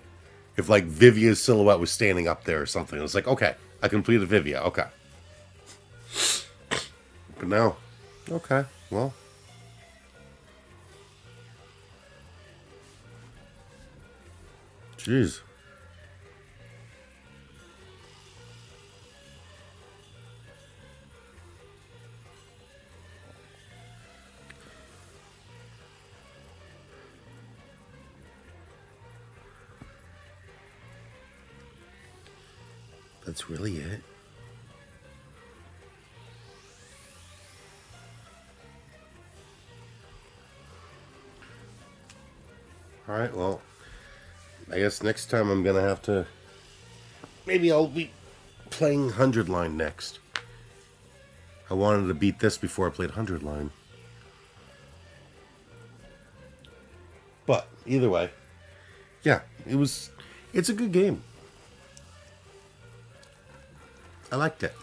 If, like, Vivia's silhouette was standing up there or something. It was like, okay, I completed Vivia, okay. But no. Okay, well... Jeez. That's really it. Alright, well, I guess next time I'm gonna have to... Maybe I'll be playing 100 Line next. I wanted to beat this before I played 100 Line. But, either way, yeah, it's a good game. I liked it.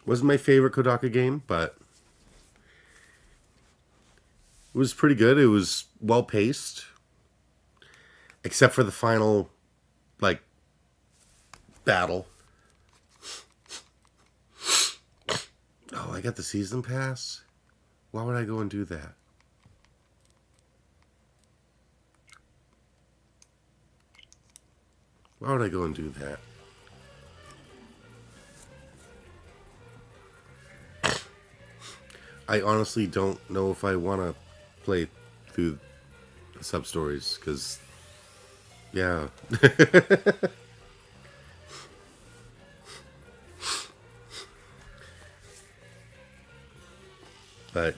Wasn't my favorite Kodaka game, but it was pretty good. It was well paced. Except for the final, like, battle. Oh, I got the season pass? Why would I go and do that? Why would I go and do that? I honestly don't know if I want to play through the sub-stories, because, yeah. But,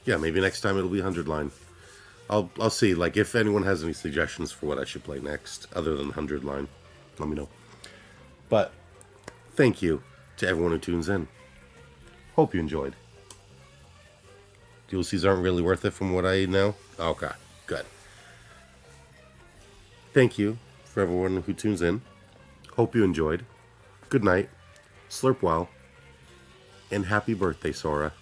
yeah, maybe next time it'll be 100 Line. I'll see, like, if anyone has any suggestions for what I should play next, other than 100 Line, let me know. But, thank you to everyone who tunes in. Hope you enjoyed. DLCs aren't really worth it from what I know? Okay, good. Thank you for everyone who tunes in. Hope you enjoyed. Good night. Slurp well. And happy birthday, Sora.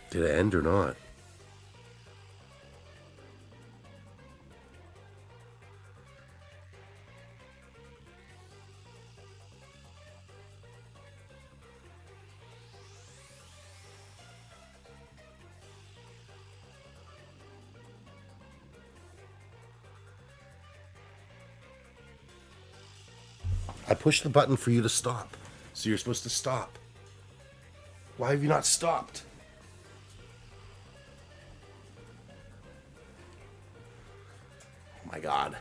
Did it end or not? I pushed the button for you to stop. So you're supposed to stop. Why have you not stopped? Oh my God.